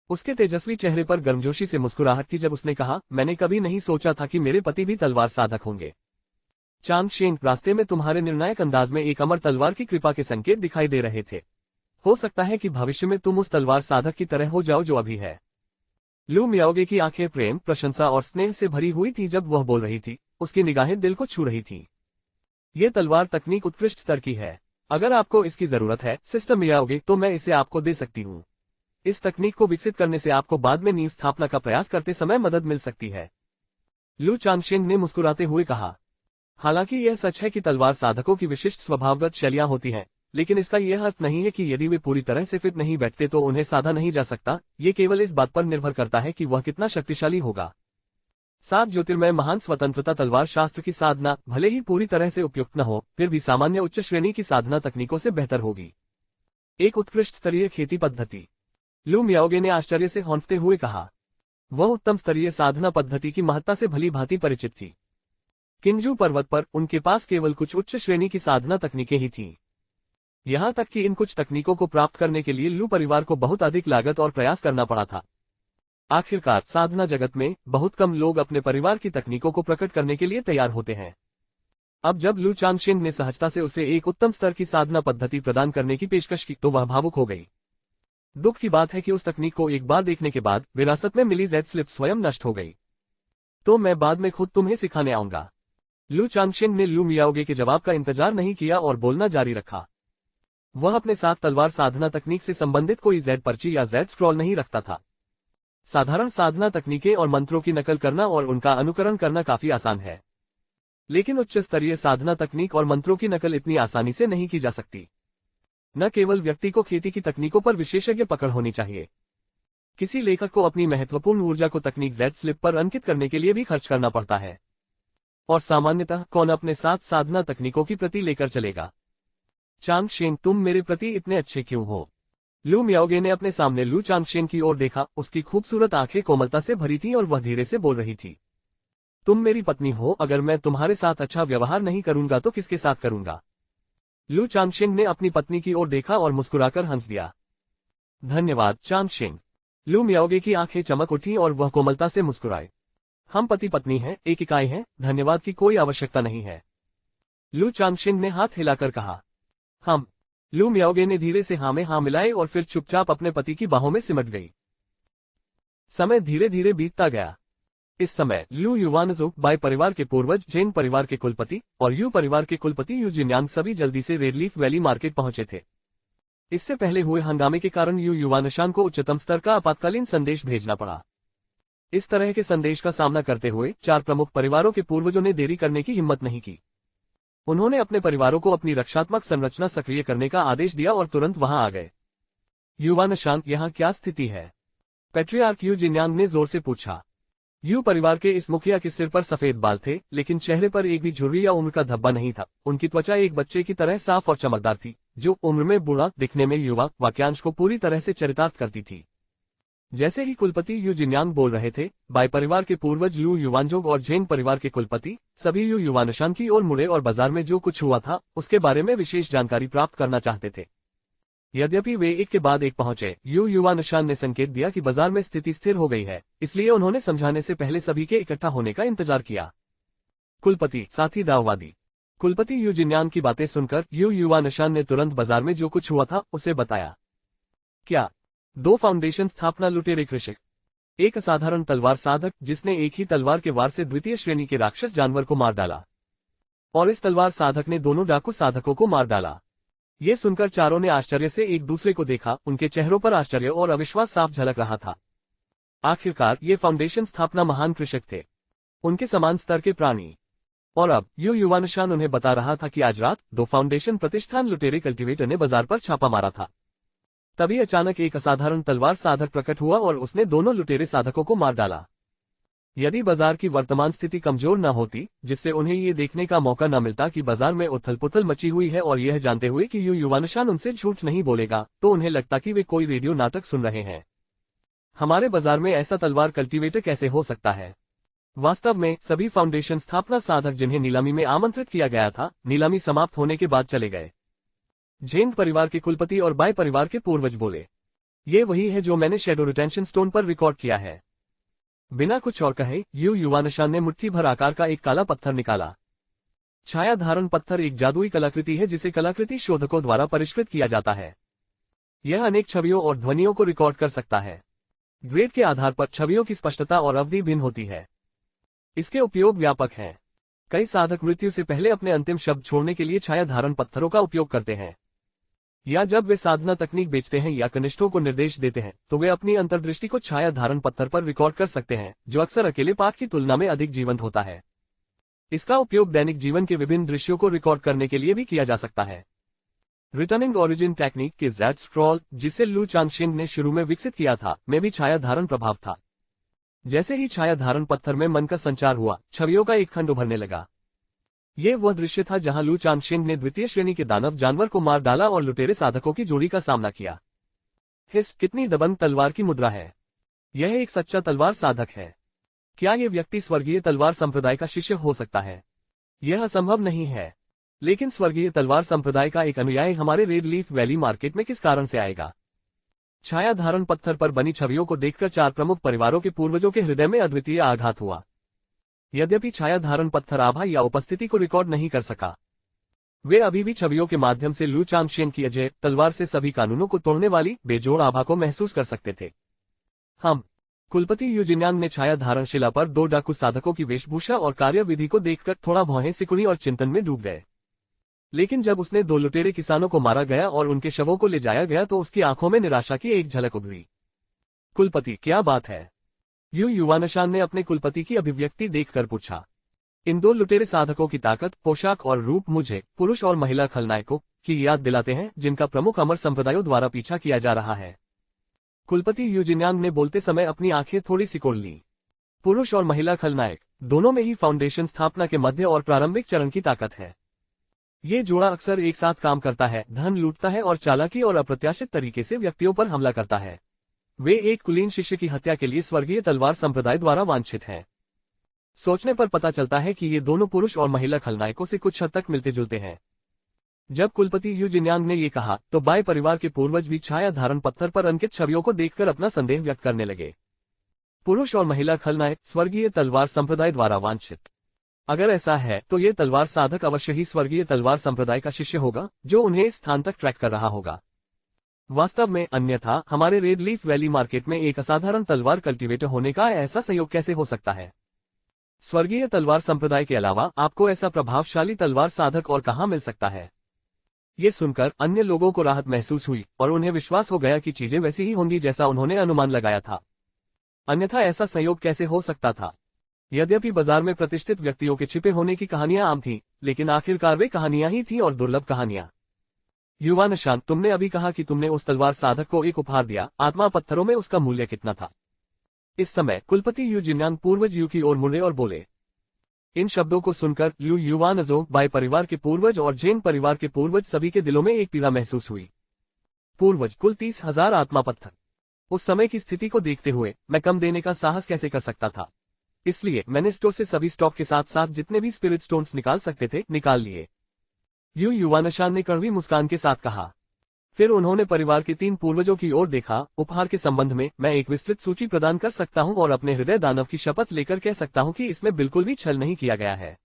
उसके तेजस्वी चेहरे पर गर्मजोशी से मुस्कुराहट थी जब उसने कहा, मैंने कभी नहीं सोचा था कि मेरे पति भी तलवार साधक होंगे। चांगशेंग, रास्ते में तुम्हारे निर्णायक अंदाज में एक अमर तलवार की कृपा के संकेत दिखाई दे रहे थे। हो सकता है कि भविष्य में तुम उस तलवार साधक की तरह हो जाओ जो अभी है। लू मियाओगे की आंखें प्रेम, प्रशंसा और स्नेह से भरी हुई थी जब वह बोल रही थी। उसकी निगाहें दिल को छू रही थीं। ये तलवार तकनीक उत्कृष्ट स्तर की है। अगर आपको इसकी जरूरत है सिस्टर मियाओगे, तो मैं इसे आपको दे सकती हूँ। इस तकनीक को विकसित करने से आपको बाद में नींव स्थापना का प्रयास करते समय मदद मिल सकती है। लू चांगशेंग ने मुस्कुराते हुए कहा। हालांकि यह सच है कि तलवार साधकों की विशिष्ट स्वभावगत शैलियां होती हैं, लेकिन इसका यह अर्थ नहीं है कि यदि वे पूरी तरह से फिट नहीं बैठते तो उन्हें साधा नहीं जा सकता। ये केवल इस बात पर निर्भर करता है कि वह कितना शक्तिशाली होगा। 7 ज्योतिर्मय महान स्वतंत्रता तलवार शास्त्र की साधना भले ही पूरी तरह से उपयुक्त न हो, फिर भी सामान्य उच्च श्रेणी की साधना तकनीकों से बेहतर होगी। एक उत्कृष्ट स्तरीय खेती पद्धति। लू मियाओगे ने आश्चर्य से हौंकते हुए कहा। वह उत्तम स्तरीय साधना पद्धति की महत्ता से भली भांति परिचित थी। किंजू पर्वत पर उनके पास केवल कुछ उच्च श्रेणी की साधना तकनीकें ही थीं। यहां तक कि इन कुछ तकनीकों को प्राप्त करने के लिए लू परिवार को बहुत अधिक लागत और प्रयास करना पड़ा था। आखिरकार साधना जगत में बहुत कम लोग अपने परिवार की तकनीकों को प्रकट करने के लिए तैयार होते हैं। अब जब लू चांगशेंग ने सहजता से उसे एक उत्तम स्तर की साधना पद्धति प्रदान करने की पेशकश की तो वह भावुक हो गई। दुख की बात है कि उस तकनीक को एक बार देखने के बाद विरासत में मिली जेड स्लिप स्वयं नष्ट हो गई। तो मैं बाद में खुद तुम्हें सिखाने आऊंगा। लू चांगशेंग ने लू मियाओगे के जवाब का इंतजार नहीं किया और बोलना जारी रखा। वह अपने साथ तलवार साधना तकनीक से संबंधित कोई जेड पर्ची या जेड स्क्रॉल नहीं रखता था। साधारण साधना तकनीकें और मंत्रों की नकल करना और उनका अनुकरण करना काफी आसान है, लेकिन उच्च स्तरीय साधना तकनीक और मंत्रों की नकल इतनी आसानी से नहीं की जा सकती। न केवल व्यक्ति को खेती की तकनीकों पर विशेषज्ञ पकड़ होनी चाहिए, किसी लेखक को अपनी महत्वपूर्ण ऊर्जा को तकनीक जेड स्लिप पर अंकित करने के लिए भी खर्च करना पड़ता है। और सामान्यतः कौन अपने साथ साधना तकनीकों की प्रति लेकर चलेगा? चांगशेंग, तुम मेरे प्रति इतने अच्छे क्यों हो? लू मियाओगे ने अपने सामने लू चांगशेंग की ओर देखा। उसकी खूबसूरत आंखें कोमलता से भरी थीं और वह धीरे से बोल रही थी। तुम मेरी पत्नी हो, अगर मैं तुम्हारे साथ अच्छा व्यवहार नहीं करूंगा तो किसके साथ करूंगा? लू चांगशेंग ने अपनी पत्नी की ओर देखा और मुस्कुराकर हंस दिया। धन्यवाद चांगशेंग। लू मियाओगे की आंखें चमक उठी और वह कोमलता से मुस्कुराए। हम पति पत्नी हैं, एक इकाई हैं, धन्यवाद की कोई आवश्यकता नहीं है। लू चांगशेंग ने हाथ हिलाकर कहा। हम। लू मियाओगे ने धीरे से हाँ में हाँ मिलाए और फिर चुपचाप अपने पति की बाहों में सिमट गई। समय धीरे धीरे बीतता गया। इस समय लू युवानज़ुक बाई परिवार के पूर्वज जैन परिवार के कुलपति और यू परिवार के कुलपति यू जिन्यांग सभी जल्दी से रेडलीफ वैली मार्केट पहुंचे थे। इससे पहले हुए हंगामे के कारण यू युवानशान को उच्चतम स्तर का आपातकालीन संदेश भेजना पड़ा। इस तरह के संदेश का सामना करते हुए 4 प्रमुख परिवारों के पूर्वजों ने देरी करने की हिम्मत नहीं की। उन्होंने अपने परिवारों को अपनी रक्षात्मक संरचना सक्रिय करने का आदेश दिया और तुरंत वहां आ गए। युवानशान, यहाँ क्या स्थिति है? पैट्रियार्क यू जिन्यांग ने जोर से पूछा। यू परिवार के इस मुखिया के सिर पर सफेद बाल थे, लेकिन चेहरे पर एक भी झुर्री या उम्र का धब्बा नहीं था। उनकी त्वचा एक बच्चे की तरह साफ और चमकदार थी, जो उम्र में बूढ़ा दिखने में युवा वाक्यांश को पूरी तरह से चरितार्थ करती थी। जैसे ही कुलपति यू जिन्यांग बोल रहे थे, बाई परिवार के पूर्वज लू युवानजोग और जैन परिवार के कुलपति सभी यू युवानशान की ओर मुड़े और बाजार में जो कुछ हुआ था उसके बारे में विशेष जानकारी प्राप्त करना चाहते थे। यद्यपि वे एक के बाद एक पहुंचे, यू युवानशान ने संकेत दिया कि बाजार में स्थिति स्थिर हो गई है, इसलिए उन्होंने समझाने से पहले सभी के इकट्ठा होने का इंतजार किया। कुलपति, साथी दाववादी। कुलपति यू जिन्यांग की बातें सुनकर यू युवानशान ने तुरंत बाजार में जो कुछ हुआ था उसे बताया। क्या? 2 फाउंडेशन स्थापना लुटेरे कृषक। एक असाधारण तलवार साधक जिसने एक ही तलवार के वार से द्वितीय श्रेणी के राक्षस जानवर को मार डाला, और इस तलवार साधक ने दोनों डाकू साधकों को मार डाला। ये सुनकर चारों ने आश्चर्य से एक दूसरे को देखा। उनके चेहरों पर आश्चर्य और अविश्वास साफ झलक रहा था। आखिरकार ये फाउंडेशन स्थापना महान कृषक थे, उनके समान स्तर के प्राणी। और अब यू युवानशान उन्हें बता रहा था कि आज रात 2 फाउंडेशन प्रतिष्ठान लुटेरे कल्टीवेटर ने बाजार पर छापा मारा था। तभी अचानक एक असाधारण तलवार साधक प्रकट हुआ और उसने दोनों लुटेरे साधकों को मार डाला। यदि बाजार की वर्तमान स्थिति कमजोर न होती, जिससे उन्हें ये देखने का मौका न मिलता कि बाजार में उथल पुथल मची हुई है, और यह जानते हुए कि यू युवानशान उनसे झूठ नहीं बोलेगा, तो उन्हें लगता कि वे कोई रेडियो नाटक सुन रहे हैं। हमारे बाजार में ऐसा तलवार कल्टीवेटर कैसे हो सकता है? वास्तव में सभी फाउंडेशन स्थापना साधक जिन्हें नीलामी में आमंत्रित किया गया था, नीलामी समाप्त होने के बाद चले गए। जैन परिवार के कुलपति और बाई परिवार के पूर्वज बोले, ये वही है जो मैंने शैडो रिटेंशन स्टोन पर रिकॉर्ड किया है। बिना कुछ और कहे यू युवानशान ने मुट्ठी भर आकार का एक काला पत्थर निकाला। छाया धारण पत्थर एक जादुई कलाकृति है जिसे कलाकृति शोधकों द्वारा परिष्कृत किया जाता है। यह अनेक छवियों और ध्वनियों को रिकॉर्ड कर सकता है। ग्रेड के आधार पर छवियों की स्पष्टता और अवधि भिन्न होती है। इसके उपयोग व्यापक हैं। कई साधक मृत्यु से पहले अपने अंतिम शब्द छोड़ने के लिए छाया धारण पत्थरों का उपयोग करते हैं, या जब वे साधना तकनीक बेचते हैं या कनिष्ठों को निर्देश देते हैं, तो वे अपनी अंतर्दृष्टि को छाया धारण पत्थर पर रिकॉर्ड कर सकते हैं, जो अक्सर अकेले पाठ की तुलना में अधिक जीवंत होता है। इसका उपयोग दैनिक जीवन के विभिन्न दृश्यों को रिकॉर्ड करने के लिए भी किया जा सकता है। रिटर्निंग ओरिजिन टेक्निक के ज़ेड स्क्रॉल, जिसे लू चांगशिंग ने शुरू में विकसित किया था, में भी छाया धारण प्रभाव था। जैसे ही छाया धारण पत्थर में मन का संचार हुआ, छवियों का एक खंड उभरने लगा। ये वह दृश्य था जहां लू चांगशिंग ने द्वितीय श्रेणी के दानव जानवर को मार डाला और लुटेरे साधकों की जोड़ी का सामना किया। हिस, कितनी दबंग तलवार की मुद्रा है। यह एक सच्चा तलवार साधक है। क्या ये व्यक्ति स्वर्गीय तलवार संप्रदाय का शिष्य हो सकता है? यह असंभव नहीं है। लेकिन स्वर्गीय तलवार संप्रदाय का एक अनुयायी हमारे रेडलीफ वैली मार्केट में किस कारण से आएगा? छाया धारण पत्थर पर बनी छवियों को देखकर 4 प्रमुख परिवारों के पूर्वजों के हृदय में अद्वितीय आघात हुआ। यद्यपि छाया धारण पत्थर आभा या उपस्थिति को रिकॉर्ड नहीं कर सका, वे अभी भी छवियों के माध्यम से लू चांगशिंग की अजय तलवार से सभी कानूनों को तोड़ने वाली बेजोड़ आभा को महसूस कर सकते थे। हम कुलपति यू जिन्यांग ने छाया धारण शिला पर 2 डाकू साधकों की वेशभूषा और कार्यविधि को देखकर थोड़ा भौहें सिकुड़ी और चिंतन में डूब गए। लेकिन जब उसने 2 लुटेरे किसानों को मारा गया और उनके शवों को ले जाया गया, तो उसकी आंखों में निराशा की एक झलक उभरी। कुलपति, क्या बात है? यू युवानशान ने अपने कुलपति की अभिव्यक्ति देखकर पूछा। इन 2 लुटेरे साधकों की ताकत, पोशाक और रूप मुझे पुरुष और महिला खलनायकों की याद दिलाते हैं, जिनका प्रमुख अमर संप्रदायों द्वारा पीछा किया जा रहा है। कुलपति यू जिन्यांग ने बोलते समय अपनी आंखें थोड़ी सिकोड़ ली। पुरुष और महिला खलनायक दोनों में ही फाउंडेशन स्थापना के मध्य और प्रारंभिक चरण की ताकत है। ये जोड़ा अक्सर एक साथ काम करता है, धन लूटता है और चालाकी और अप्रत्याशित तरीके से व्यक्तियों पर हमला करता है। वे एक कुलीन शिष्य की हत्या के लिए स्वर्गीय तलवार संप्रदाय द्वारा वांछित हैं। सोचने पर पता चलता है कि ये दोनों पुरुष और महिला खलनायकों से कुछ हद तक मिलते जुलते हैं। जब कुलपति यू जिन्यांग ने ये कहा, तो बाई परिवार के पूर्वज भी छाया धारण पत्थर पर अंकित छवियों को देखकर अपना संदेह व्यक्त करने लगे। पुरुष और महिला खलनायक स्वर्गीय तलवार संप्रदाय द्वारा वांछित। अगर ऐसा है तो ये तलवार साधक अवश्य ही स्वर्गीय तलवार संप्रदाय का शिष्य होगा, जो उन्हें इस स्थान तक ट्रैक कर रहा होगा। वास्तव में अन्यथा हमारे रेडलीफ वैली मार्केट में एक असाधारण तलवार कल्टीवेटर होने का ऐसा संयोग कैसे हो सकता है? स्वर्गीय तलवार संप्रदाय के अलावा आपको ऐसा प्रभावशाली तलवार साधक और कहाँ मिल सकता है। ये सुनकर अन्य लोगों को राहत महसूस हुई और उन्हें विश्वास हो गया कि चीजें वैसी ही होंगी जैसा उन्होंने अनुमान लगाया था। अन्यथा ऐसा संयोग कैसे हो सकता था। यद्यपि बाजार में प्रतिष्ठित व्यक्तियों के छिपे होने की कहानियां आम थीं, लेकिन आखिरकार वे कहानियां ही थीं और दुर्लभ कहानियां। युवा निशांत, तुमने अभी कहा कि तुमने उस तलवार साधक को एक उपहार दिया। आत्मा पत्थरों में उसका मूल्य कितना था? इस समय कुलपति यू जिन्यांग पूर्वज यू की ओर मुड़े और बोले। इन शब्दों को सुनकर लू युवानजोंग बाई परिवार के पूर्वज और जेन परिवार के पूर्वज सभी के दिलों में एक पीड़ा महसूस हुई। पूर्वज, कुल 30,000 आत्मा पत्थर। उस समय की स्थिति को देखते हुए मैं कम देने का साहस कैसे कर सकता था। इसलिए मैंने स्टोर से सभी स्टॉक के साथ साथ जितने भी स्पिरिट स्टोन्स निकाल सकते थे निकाल लिए। यू युवानशान ने कड़वी मुस्कान के साथ कहा। फिर उन्होंने परिवार के 3 पूर्वजों की ओर देखा। उपहार के संबंध में मैं एक विस्तृत सूची प्रदान कर सकता हूं और अपने हृदय दानव की शपथ लेकर कह सकता हूं कि इसमें बिल्कुल भी छल नहीं किया गया है।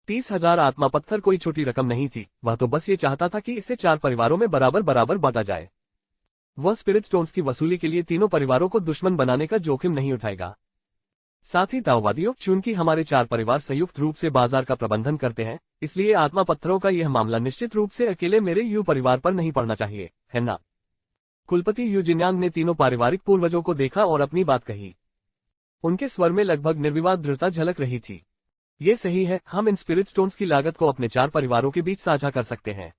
30,000 आत्मा पत्थर कोई छोटी रकम नहीं थी। वह तो बस ये चाहता था कि इसे 4 परिवारों में बराबर बराबर बांटा जाए। वह स्पिरिट स्टोन्स की वसूली के लिए तीनों परिवारों को दुश्मन बनाने का जोखिम नहीं उठाएगा। साथ ही ताओवादियों, चूंकि हमारे 4 परिवार संयुक्त रूप से बाजार का प्रबंधन करते हैं, इसलिए आत्मा पत्थरों का यह मामला निश्चित रूप से अकेले मेरे यू परिवार पर नहीं पड़ना चाहिए, है ना? कुलपति यू जिन्यांग ने तीनों पारिवारिक पूर्वजों को देखा और अपनी बात कही। उनके स्वर में लगभग निर्विवाद दृढ़ता झलक रही थी। ये सही है, हम इन स्पिरिट स्टोन्स की लागत को अपने 4 परिवारों के बीच साझा कर सकते हैं।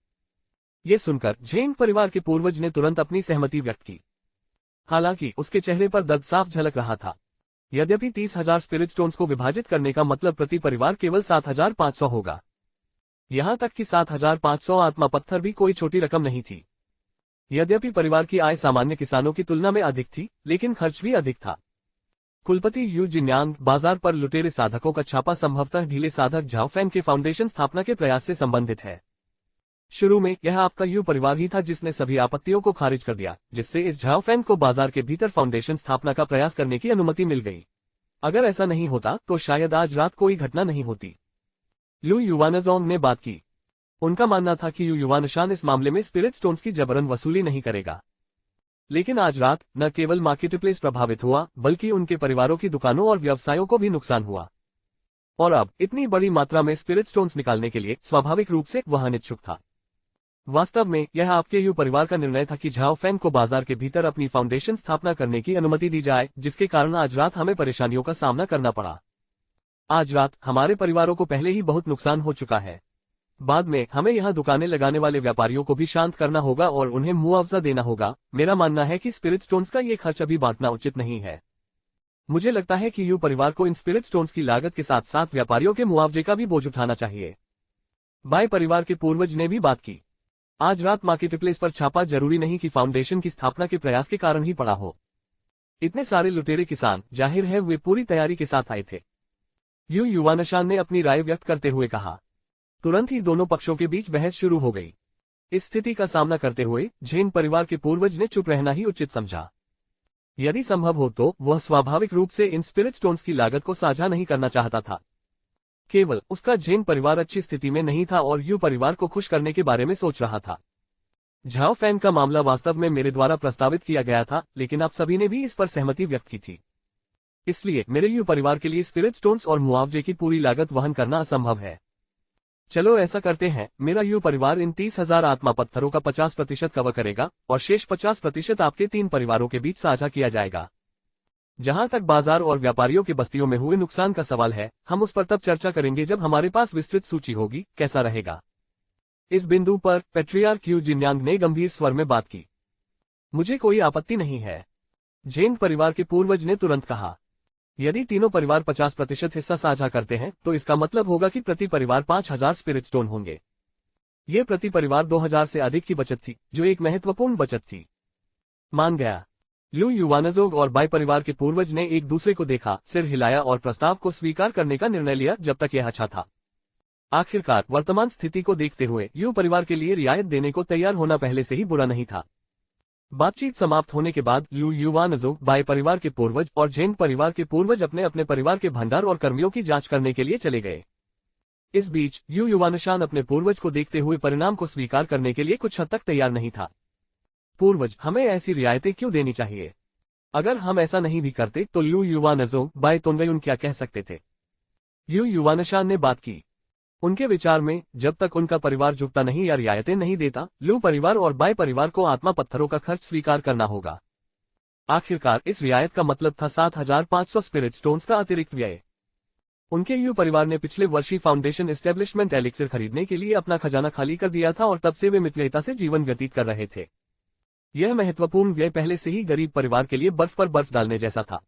ये सुनकर झेंग परिवार के पूर्वज ने तुरंत अपनी सहमति व्यक्त की। हालांकि उसके चेहरे पर दर्द साफ झलक रहा था। यद्यपि 30,000 स्पिरिट स्टोन्स को विभाजित करने का मतलब प्रति परिवार केवल 7,500 होगा। यहां तक कि 7,500 आत्मा पत्थर भी कोई छोटी रकम नहीं थी। यद्यपि परिवार की आय सामान्य किसानों की तुलना में अधिक थी, लेकिन खर्च भी अधिक था। कुलपति यू जिन्यांग, बाजार पर लुटेरे साधकों का छापा संभवतः ढीले साधक झाओ फैन के फाउंडेशन स्थापना के प्रयास से संबंधित है। शुरू में यह आपका यू परिवार ही था जिसने सभी आपत्तियों को खारिज कर दिया, जिससे इस झाओ फैन को बाजार के भीतर फाउंडेशन स्थापना का प्रयास करने की अनुमति मिल गई। अगर ऐसा नहीं होता तो शायद आज रात कोई घटना नहीं होती। लू युवानजोंग ने बात की। उनका मानना था कि यू युवानशान इस मामले में स्पिरिट स्टोन्स की जबरन वसूली नहीं करेगा। लेकिन आज रात न केवल मार्केट प्लेस प्रभावित हुआ, बल्कि उनके परिवारों की दुकानों और व्यवसायों को भी नुकसान हुआ। और अब इतनी बड़ी मात्रा में स्पिरिट स्टोन्स निकालने के लिए स्वाभाविक रूप से वह अनिच्छुक था। वास्तव में यह आपके यू परिवार का निर्णय था कि झाओ फैन को बाजार के भीतर अपनी फाउंडेशन स्थापना करने की अनुमति दी जाए, जिसके कारण आज रात हमें परेशानियों का सामना करना पड़ा। आज रात हमारे परिवारों को पहले ही बहुत नुकसान हो चुका है। बाद में हमें यहाँ दुकानें लगाने वाले व्यापारियों को भी शांत करना होगा और उन्हें मुआवजा देना होगा। मेरा मानना है कि स्पिरिट स्टोन्स का ये खर्च अभी बांटना उचित नहीं है। मुझे लगता है कि यू परिवार को इन स्पिरिट स्टोन्स की लागत के साथ साथ व्यापारियों के मुआवजे का भी बोझ उठाना चाहिए। बाय परिवार के पूर्वज ने भी बात की। आज रात मार्केट प्लेस पर छापा जरूरी नहीं कि फाउंडेशन की स्थापना के प्रयास के कारण ही पड़ा हो। इतने सारे लुटेरे किसान, जाहिर है वे पूरी तैयारी के साथ आए थे। यू युवानशान ने अपनी राय व्यक्त करते हुए कहा। तुरंत ही दोनों पक्षों के बीच बहस शुरू हो गई। इस स्थिति का सामना करते हुए झेन परिवार के पूर्वज ने चुप रहना ही उचित समझा। यदि संभव हो तो वह स्वाभाविक रूप से इन स्पिरिट स्टोन्स की लागत को साझा नहीं करना चाहता था। केवल उसका झेन परिवार अच्छी स्थिति में नहीं था और यू परिवार को खुश करने के बारे में सोच रहा था। झाओ फैन का मामला वास्तव में मेरे द्वारा प्रस्तावित किया गया था, लेकिन आप सभी ने भी इस पर सहमति व्यक्त की थी। इसलिए मेरे यू परिवार के लिए स्पिरिट स्टोन्स और मुआवजे की पूरी लागत वहन करना असंभव है। चलो ऐसा करते हैं, मेरा यू परिवार इन 30,000 आत्मा पत्थरों का 50% कवर करेगा और शेष 50% आपके 3 परिवारों के बीच साझा किया जाएगा। जहां तक बाजार और व्यापारियों की बस्तियों में हुए नुकसान का सवाल है, हम उस पर तब चर्चा करेंगे जब हमारे पास विस्तृत सूची होगी। कैसा रहेगा? इस बिंदु पर पैट्रियार्क यू जिन्यांग ने गंभीर स्वर में बात की। मुझे कोई आपत्ति नहीं है, झेन परिवार के पूर्वज ने तुरंत कहा। यदि तीनों परिवार 50% हिस्सा साझा करते हैं तो इसका मतलब होगा कि प्रति परिवार 5,000 स्पिरिट स्टोन होंगे। ये प्रति परिवार 2,000 से अधिक की बचत थी, जो एक महत्वपूर्ण बचत थी। मान गया। लू युवानजोग और बाय परिवार के पूर्वज ने एक दूसरे को देखा, सिर हिलाया और प्रस्ताव को स्वीकार करने का निर्णय लिया जब तक यह अच्छा था। आखिरकार वर्तमान स्थिति को देखते हुए यू परिवार के लिए रियायत देने को तैयार होना पहले से ही बुरा नहीं था। बातचीत समाप्त होने के बाद लू युवानजोग, बाय परिवार के पूर्वज और झेंग परिवार के पूर्वज अपने अपने परिवार के भंडार और कर्मियों की जांच करने के लिए चले गए। इस बीच यू युवानशान अपने पूर्वज को देखते हुए परिणाम को स्वीकार करने के लिए कुछ हद तक तैयार नहीं था। पूर्वज, हमें ऐसी रियायतें क्यों देनी चाहिए? अगर हम ऐसा नहीं भी करते तो लू युवानजोग, बाय तोंगयुन क्या कह सकते थे? युवानशान ने बात की। उनके विचार में जब तक उनका परिवार झुकता नहीं या रियायतें नहीं देता, लू परिवार और बाय परिवार को आत्मा पत्थरों का खर्च स्वीकार करना होगा। आखिरकार इस रियायत का मतलब था 7500 स्पिरिट स्टोन्स का अतिरिक्त व्यय। उनके यू परिवार ने पिछले वर्ष ही फाउंडेशन एस्टेब्लिशमेंट एलिक्सिर खरीदने के लिए अपना खजाना खाली कर दिया था और तब से वे मितव्ययिता से जीवन व्यतीत कर रहे थे। यह महत्वपूर्ण व्यय पहले से ही गरीब परिवार के लिए बर्फ पर बर्फ डालने जैसा था।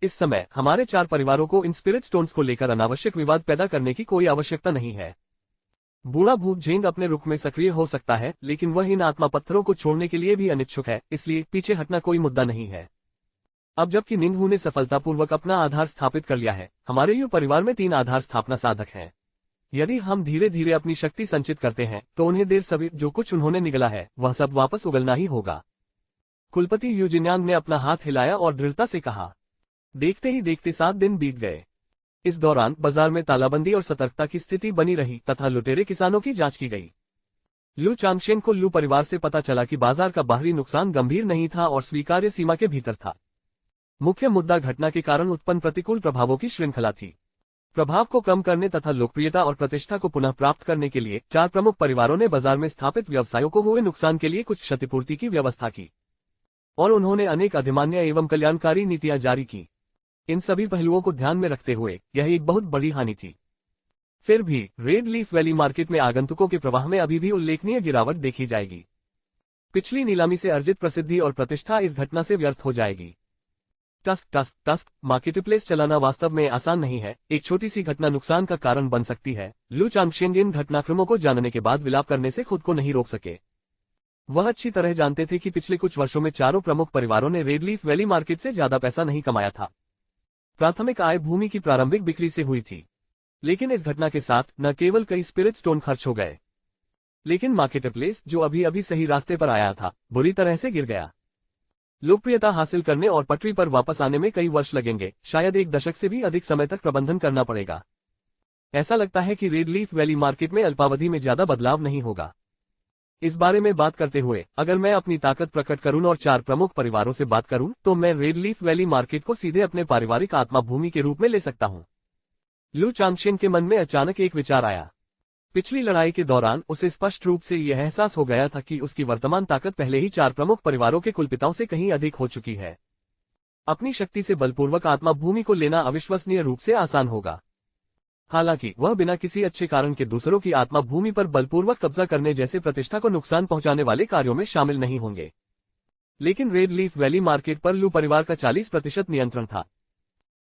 इस समय हमारे 4 परिवारों को इन स्पिरिट स्टोन्स को लेकर अनावश्यक विवाद पैदा करने की कोई आवश्यकता नहीं है। बूढ़ा भूप झेंग अपने रुख में सक्रिय हो सकता है, लेकिन वह इन आत्मा पत्थरों को छोड़ने के लिए भी अनिच्छुक है, इसलिए पीछे हटना कोई मुद्दा नहीं है। अब जबकि निंगहू ने सफलतापूर्वक अपना आधार स्थापित कर लिया है, हमारे यू परिवार में 3 आधार स्थापना साधक हैं। यदि हम धीरे धीरे अपनी शक्ति संचित करते हैं तो उन्हें देर सवेर जो कुछ उन्होंने निगला है वह सब वापस उगलना ही होगा। कुलपति यू जिन्यांग ने अपना हाथ हिलाया और दृढ़ता से कहा। देखते ही देखते 7 दिन बीत गए। इस दौरान बाजार में तालाबंदी और सतर्कता की स्थिति बनी रही तथा लुटेरे किसानों की जांच की गई। लू चांगशेन को लू परिवार से पता चला कि बाजार का बाहरी नुकसान गंभीर नहीं था और स्वीकार्य सीमा के भीतर था। मुख्य मुद्दा घटना के कारण उत्पन्न प्रतिकूल प्रभावों की श्रृंखला थी। प्रभाव को कम करने तथा लोकप्रियता और प्रतिष्ठा को पुनः प्राप्त करने के लिए 4 प्रमुख परिवारों ने बाजार में स्थापित व्यवसायों को हुए नुकसान के लिए कुछ क्षतिपूर्ति की व्यवस्था की और उन्होंने अनेक अधिमान्य एवं कल्याणकारी नीतियां जारी की। इन सभी पहलुओं को ध्यान में रखते हुए यह एक बहुत बड़ी हानि थी। फिर भी रेड लीफ वैली मार्केट में आगंतुकों के प्रवाह में अभी भी उल्लेखनीय गिरावट देखी जाएगी। पिछली नीलामी से अर्जित प्रसिद्धि और प्रतिष्ठा इस घटना से व्यर्थ हो जाएगी। टस्क मार्केटप्लेस चलाना वास्तव में आसान नहीं है। एक छोटी सी घटना नुकसान का कारण बन सकती है। लू चांगशेन इन घटनाक्रमों को जानने के बाद विलाप करने से खुद को नहीं रोक सके। वह अच्छी तरह जानते थे कि पिछले कुछ वर्षों में 4 प्रमुख परिवारों ने रेड लीफ वैली मार्केट से ज्यादा पैसा नहीं कमाया था। प्राथमिक आय भूमि की प्रारंभिक बिक्री से हुई थी, लेकिन इस घटना के साथ न केवल कई स्पिरिट स्टोन खर्च हो गए, लेकिन मार्केटप्लेस जो अभी अभी सही रास्ते पर आया था बुरी तरह से गिर गया। लोकप्रियता हासिल करने और पटरी पर वापस आने में कई वर्ष लगेंगे, शायद 1 दशक से भी अधिक समय तक प्रबंधन करना पड़ेगा। ऐसा लगता है कि रेड लीफ वैली मार्केट में अल्पावधि में ज्यादा बदलाव नहीं होगा। इस बारे में बात करते हुए अगर मैं अपनी ताकत प्रकट करूं और 4 प्रमुख परिवारों से बात करूं तो मैं रेड लीफ वैली मार्केट को सीधे अपने पारिवारिक आत्मा भूमि के रूप में ले सकता हूं। लू चांगशेन के मन में अचानक एक विचार आया। पिछली लड़ाई के दौरान उसे स्पष्ट रूप से यह एहसास हो गया था कि उसकी वर्तमान ताकत पहले ही 4 प्रमुख परिवारों के कुलपिताओं से कहीं अधिक हो चुकी है। अपनी शक्ति से बलपूर्वक आत्मा भूमि को लेना अविश्वसनीय रूप से आसान होगा। हालांकि वह बिना किसी अच्छे कारण के दूसरों की आत्मा भूमि पर बलपूर्वक कब्जा करने जैसे प्रतिष्ठा को नुकसान पहुंचाने वाले कार्यों में शामिल नहीं होंगे। लेकिन रेड लीफ वैली मार्केट पर लू परिवार का 40% नियंत्रण था।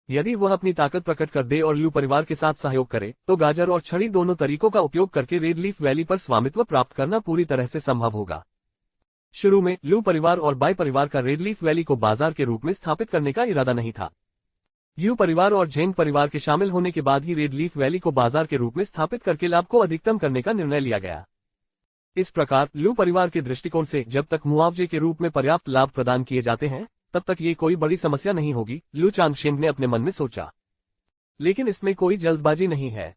यदि वह अपनी ताकत प्रकट कर दे और लू परिवार के साथ सहयोग करे तो गाजर और छड़ी दोनों तरीकों का उपयोग करके रेड लीफ वैली पर स्वामित्व प्राप्त करना पूरी तरह से संभव होगा। शुरू में लू परिवार और बाय परिवार का रेड लीफ वैली को बाजार के रूप में स्थापित करने का इरादा नहीं था। यू परिवार और झेंग परिवार के शामिल होने के बाद ही रेड लीफ वैली को बाजार के रूप में स्थापित करके लाभ को अधिकतम करने का निर्णय लिया गया। इस प्रकार लू परिवार के दृष्टिकोण से जब तक मुआवजे के रूप में पर्याप्त लाभ प्रदान किए जाते हैं तब तक ये कोई बड़ी समस्या नहीं होगी, लू चांगशेन ने अपने मन में सोचा। लेकिन इसमें कोई जल्दबाजी नहीं है।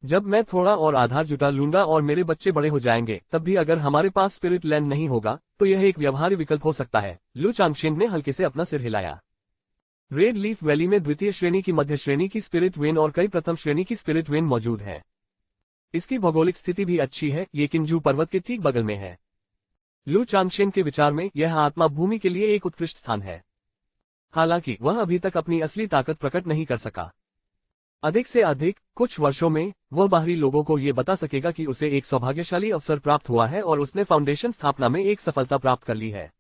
जब मैं थोड़ा और आधार जुटा लूंगा और मेरे बच्चे बड़े हो जाएंगे तब भी अगर हमारे पास स्पिरिट लैंड नहीं होगा तो यह एक व्यवहार्य विकल्प हो सकता है। लू चांगशेन ने हल्के से अपना सिर हिलाया। रेड लीफ वैली में द्वितीय श्रेणी की, मध्य श्रेणी की स्पिरिट वेन और कई प्रथम श्रेणी की स्पिरिट वेन मौजूद है। इसकी भौगोलिक स्थिति भी अच्छी है, ये किंजू पर्वत के ठीक बगल में है। लू चांगशेन के विचार में यह आत्मा भूमि के लिए एक उत्कृष्ट स्थान है। हालांकि वह अभी तक अपनी असली ताकत प्रकट नहीं कर सका। अधिक से अधिक कुछ वर्षों में वह बाहरी लोगों को ये बता सकेगा कि उसे एक सौभाग्यशाली अवसर प्राप्त हुआ है और उसने फाउंडेशन स्थापना में एक सफलता प्राप्त कर ली है।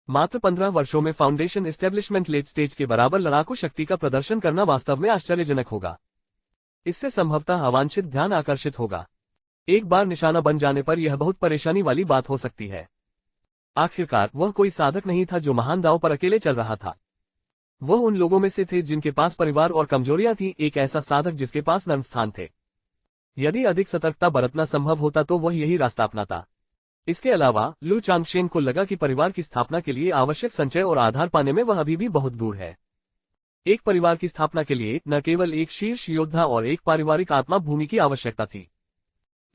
मात्र 15 वर्षों में फाउंडेशन एस्टेब्लिशमेंट लेट स्टेज के बराबर लड़ाकू शक्ति का प्रदर्शन करना वास्तव में आश्चर्यजनक होगा। इससे संभवतः अवांछित ध्यान आकर्षित होगा। एक बार निशाना बन जाने पर यह बहुत परेशानी वाली बात हो सकती है। आखिरकार वह कोई साधक नहीं था जो महान दांव पर अकेले चल रहा था। वह उन लोगों में से थे जिनके पास परिवार और कमजोरियां थी, एक ऐसा साधक जिसके पास नर्म स्थान थे। यदि अधिक सतर्कता बरतना संभव होता तो वह यही रास्ता अपनाता। इसके अलावा लू चांगशेन को लगा कि परिवार की स्थापना के लिए आवश्यक संचय और आधार पाने में वह अभी भी बहुत दूर है। एक परिवार की स्थापना के लिए न केवल एक शीर्ष योद्धा और एक पारिवारिक आत्मा भूमि की आवश्यकता थी,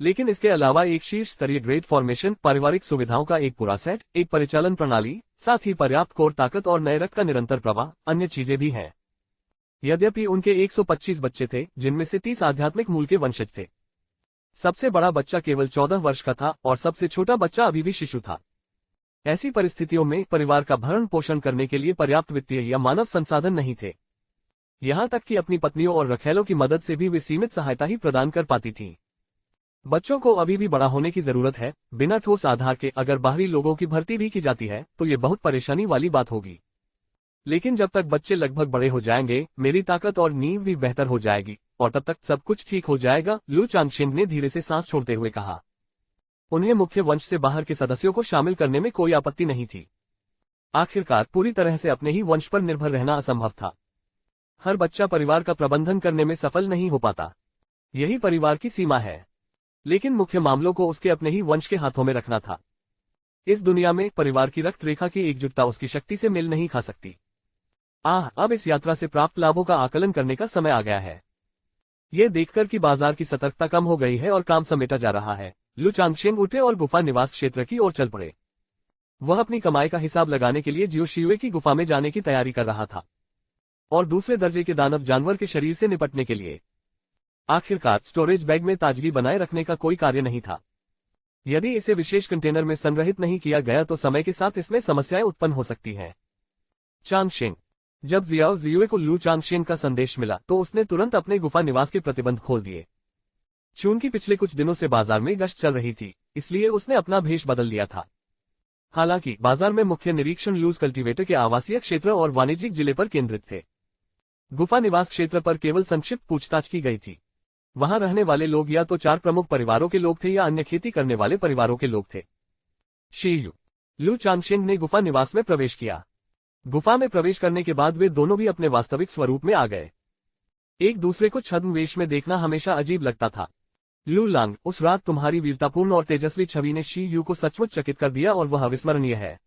लेकिन इसके अलावा एक शीर्ष स्तरीय ग्रेड फॉर्मेशन, पारिवारिक सुविधाओं का एक पूरा सेट, एक परिचालन प्रणाली, साथ ही पर्याप्त कोर ताकत और नए रक्त का निरंतर प्रवाह, अन्य चीजें भी हैं। यद्यपि उनके 125 बच्चे थे, जिनमें से 30 आध्यात्मिक मूल के वंशज थे। सबसे बड़ा बच्चा केवल 14 वर्ष का था और सबसे छोटा बच्चा अभी भी शिशु था। ऐसी परिस्थितियों में परिवार का भरण पोषण करने के लिए पर्याप्त वित्तीय या मानव संसाधन नहीं थे। यहां तक कि अपनी पत्नियों और रखैलों की मदद से भी वे सीमित सहायता ही प्रदान कर पाती थीं। बच्चों को अभी भी बड़ा होने की जरूरत है। बिना ठोस आधार के अगर बाहरी लोगों की भर्ती भी की जाती है तो ये बहुत परेशानी वाली बात होगी। लेकिन जब तक बच्चे लगभग बड़े हो जाएंगे, मेरी ताकत और नींव भी बेहतर हो जाएगी और तब तक सब कुछ ठीक हो जाएगा, लू चांगशेन ने धीरे से सांस छोड़ते हुए कहा। उन्हें मुख्य वंश से बाहर के सदस्यों को शामिल करने में कोई आपत्ति नहीं थी। आखिरकार पूरी तरह से अपने ही वंश पर निर्भर रहना असंभव था। हर बच्चा परिवार का प्रबंधन करने में सफल नहीं हो पाता। यही परिवार की सीमा है। लेकिन मुख्य मामलों को उसके अपने ही वंश के हाथों में रखना था। इस दुनिया में परिवार की रक्त रेखा की एकजुटता उसकी शक्ति से मेल नहीं खा सकती। अब इस यात्रा से प्राप्त लाभों का आकलन करने का समय आ गया है। ये देखकर कि बाजार की सतर्कता कम हो गई है और काम समेटा जा रहा है, लू चांगशेन उठे और गुफा निवास क्षेत्र की ओर चल पड़े। वह अपनी कमाई का हिसाब लगाने के लिए जियो शियुए की गुफा में जाने की तैयारी कर रहा था और दूसरे दर्जे के दानव जानवर के शरीर से निपटने के लिए। आखिरकार स्टोरेज बैग में ताजगी बनाए रखने का कोई कार्य नहीं था। यदि इसे विशेष कंटेनर में संग्रहित नहीं किया गया तो समय के साथ इसमें समस्याएं उत्पन्न हो सकती हैं। चांगशेन। जब जियाओ जियुए को लू चांगशेन का संदेश मिला तो उसने तुरंत अपने गुफा निवास के प्रतिबंध खोल दिए। चूंकि पिछले कुछ दिनों से बाजार में गश्त चल रही थी, इसलिए उसने अपना भेष बदल लिया था। हालांकि बाजार में मुख्य निरीक्षण लूज कल्टीवेटर के आवासीय क्षेत्र और वाणिज्यिक जिले पर केंद्रित थे। गुफा निवास क्षेत्र पर केवल संक्षिप्त पूछताछ की गई थी। वहां रहने वाले लोग या तो 4 प्रमुख परिवारों के लोग थे या अन्य खेती करने वाले परिवारों के लोग थे। शियू। लू चांगशेन ने गुफा निवास में प्रवेश किया। गुफा में प्रवेश करने के बाद वे दोनों भी अपने वास्तविक स्वरूप में आ गए। एक दूसरे को छद्मवेश में देखना हमेशा अजीब लगता था। लू लांग, उस रात तुम्हारी वीरतापूर्ण और तेजस्वी छवि ने शी यू को सचमुच चकित कर दिया और वह अविस्मरणीय है।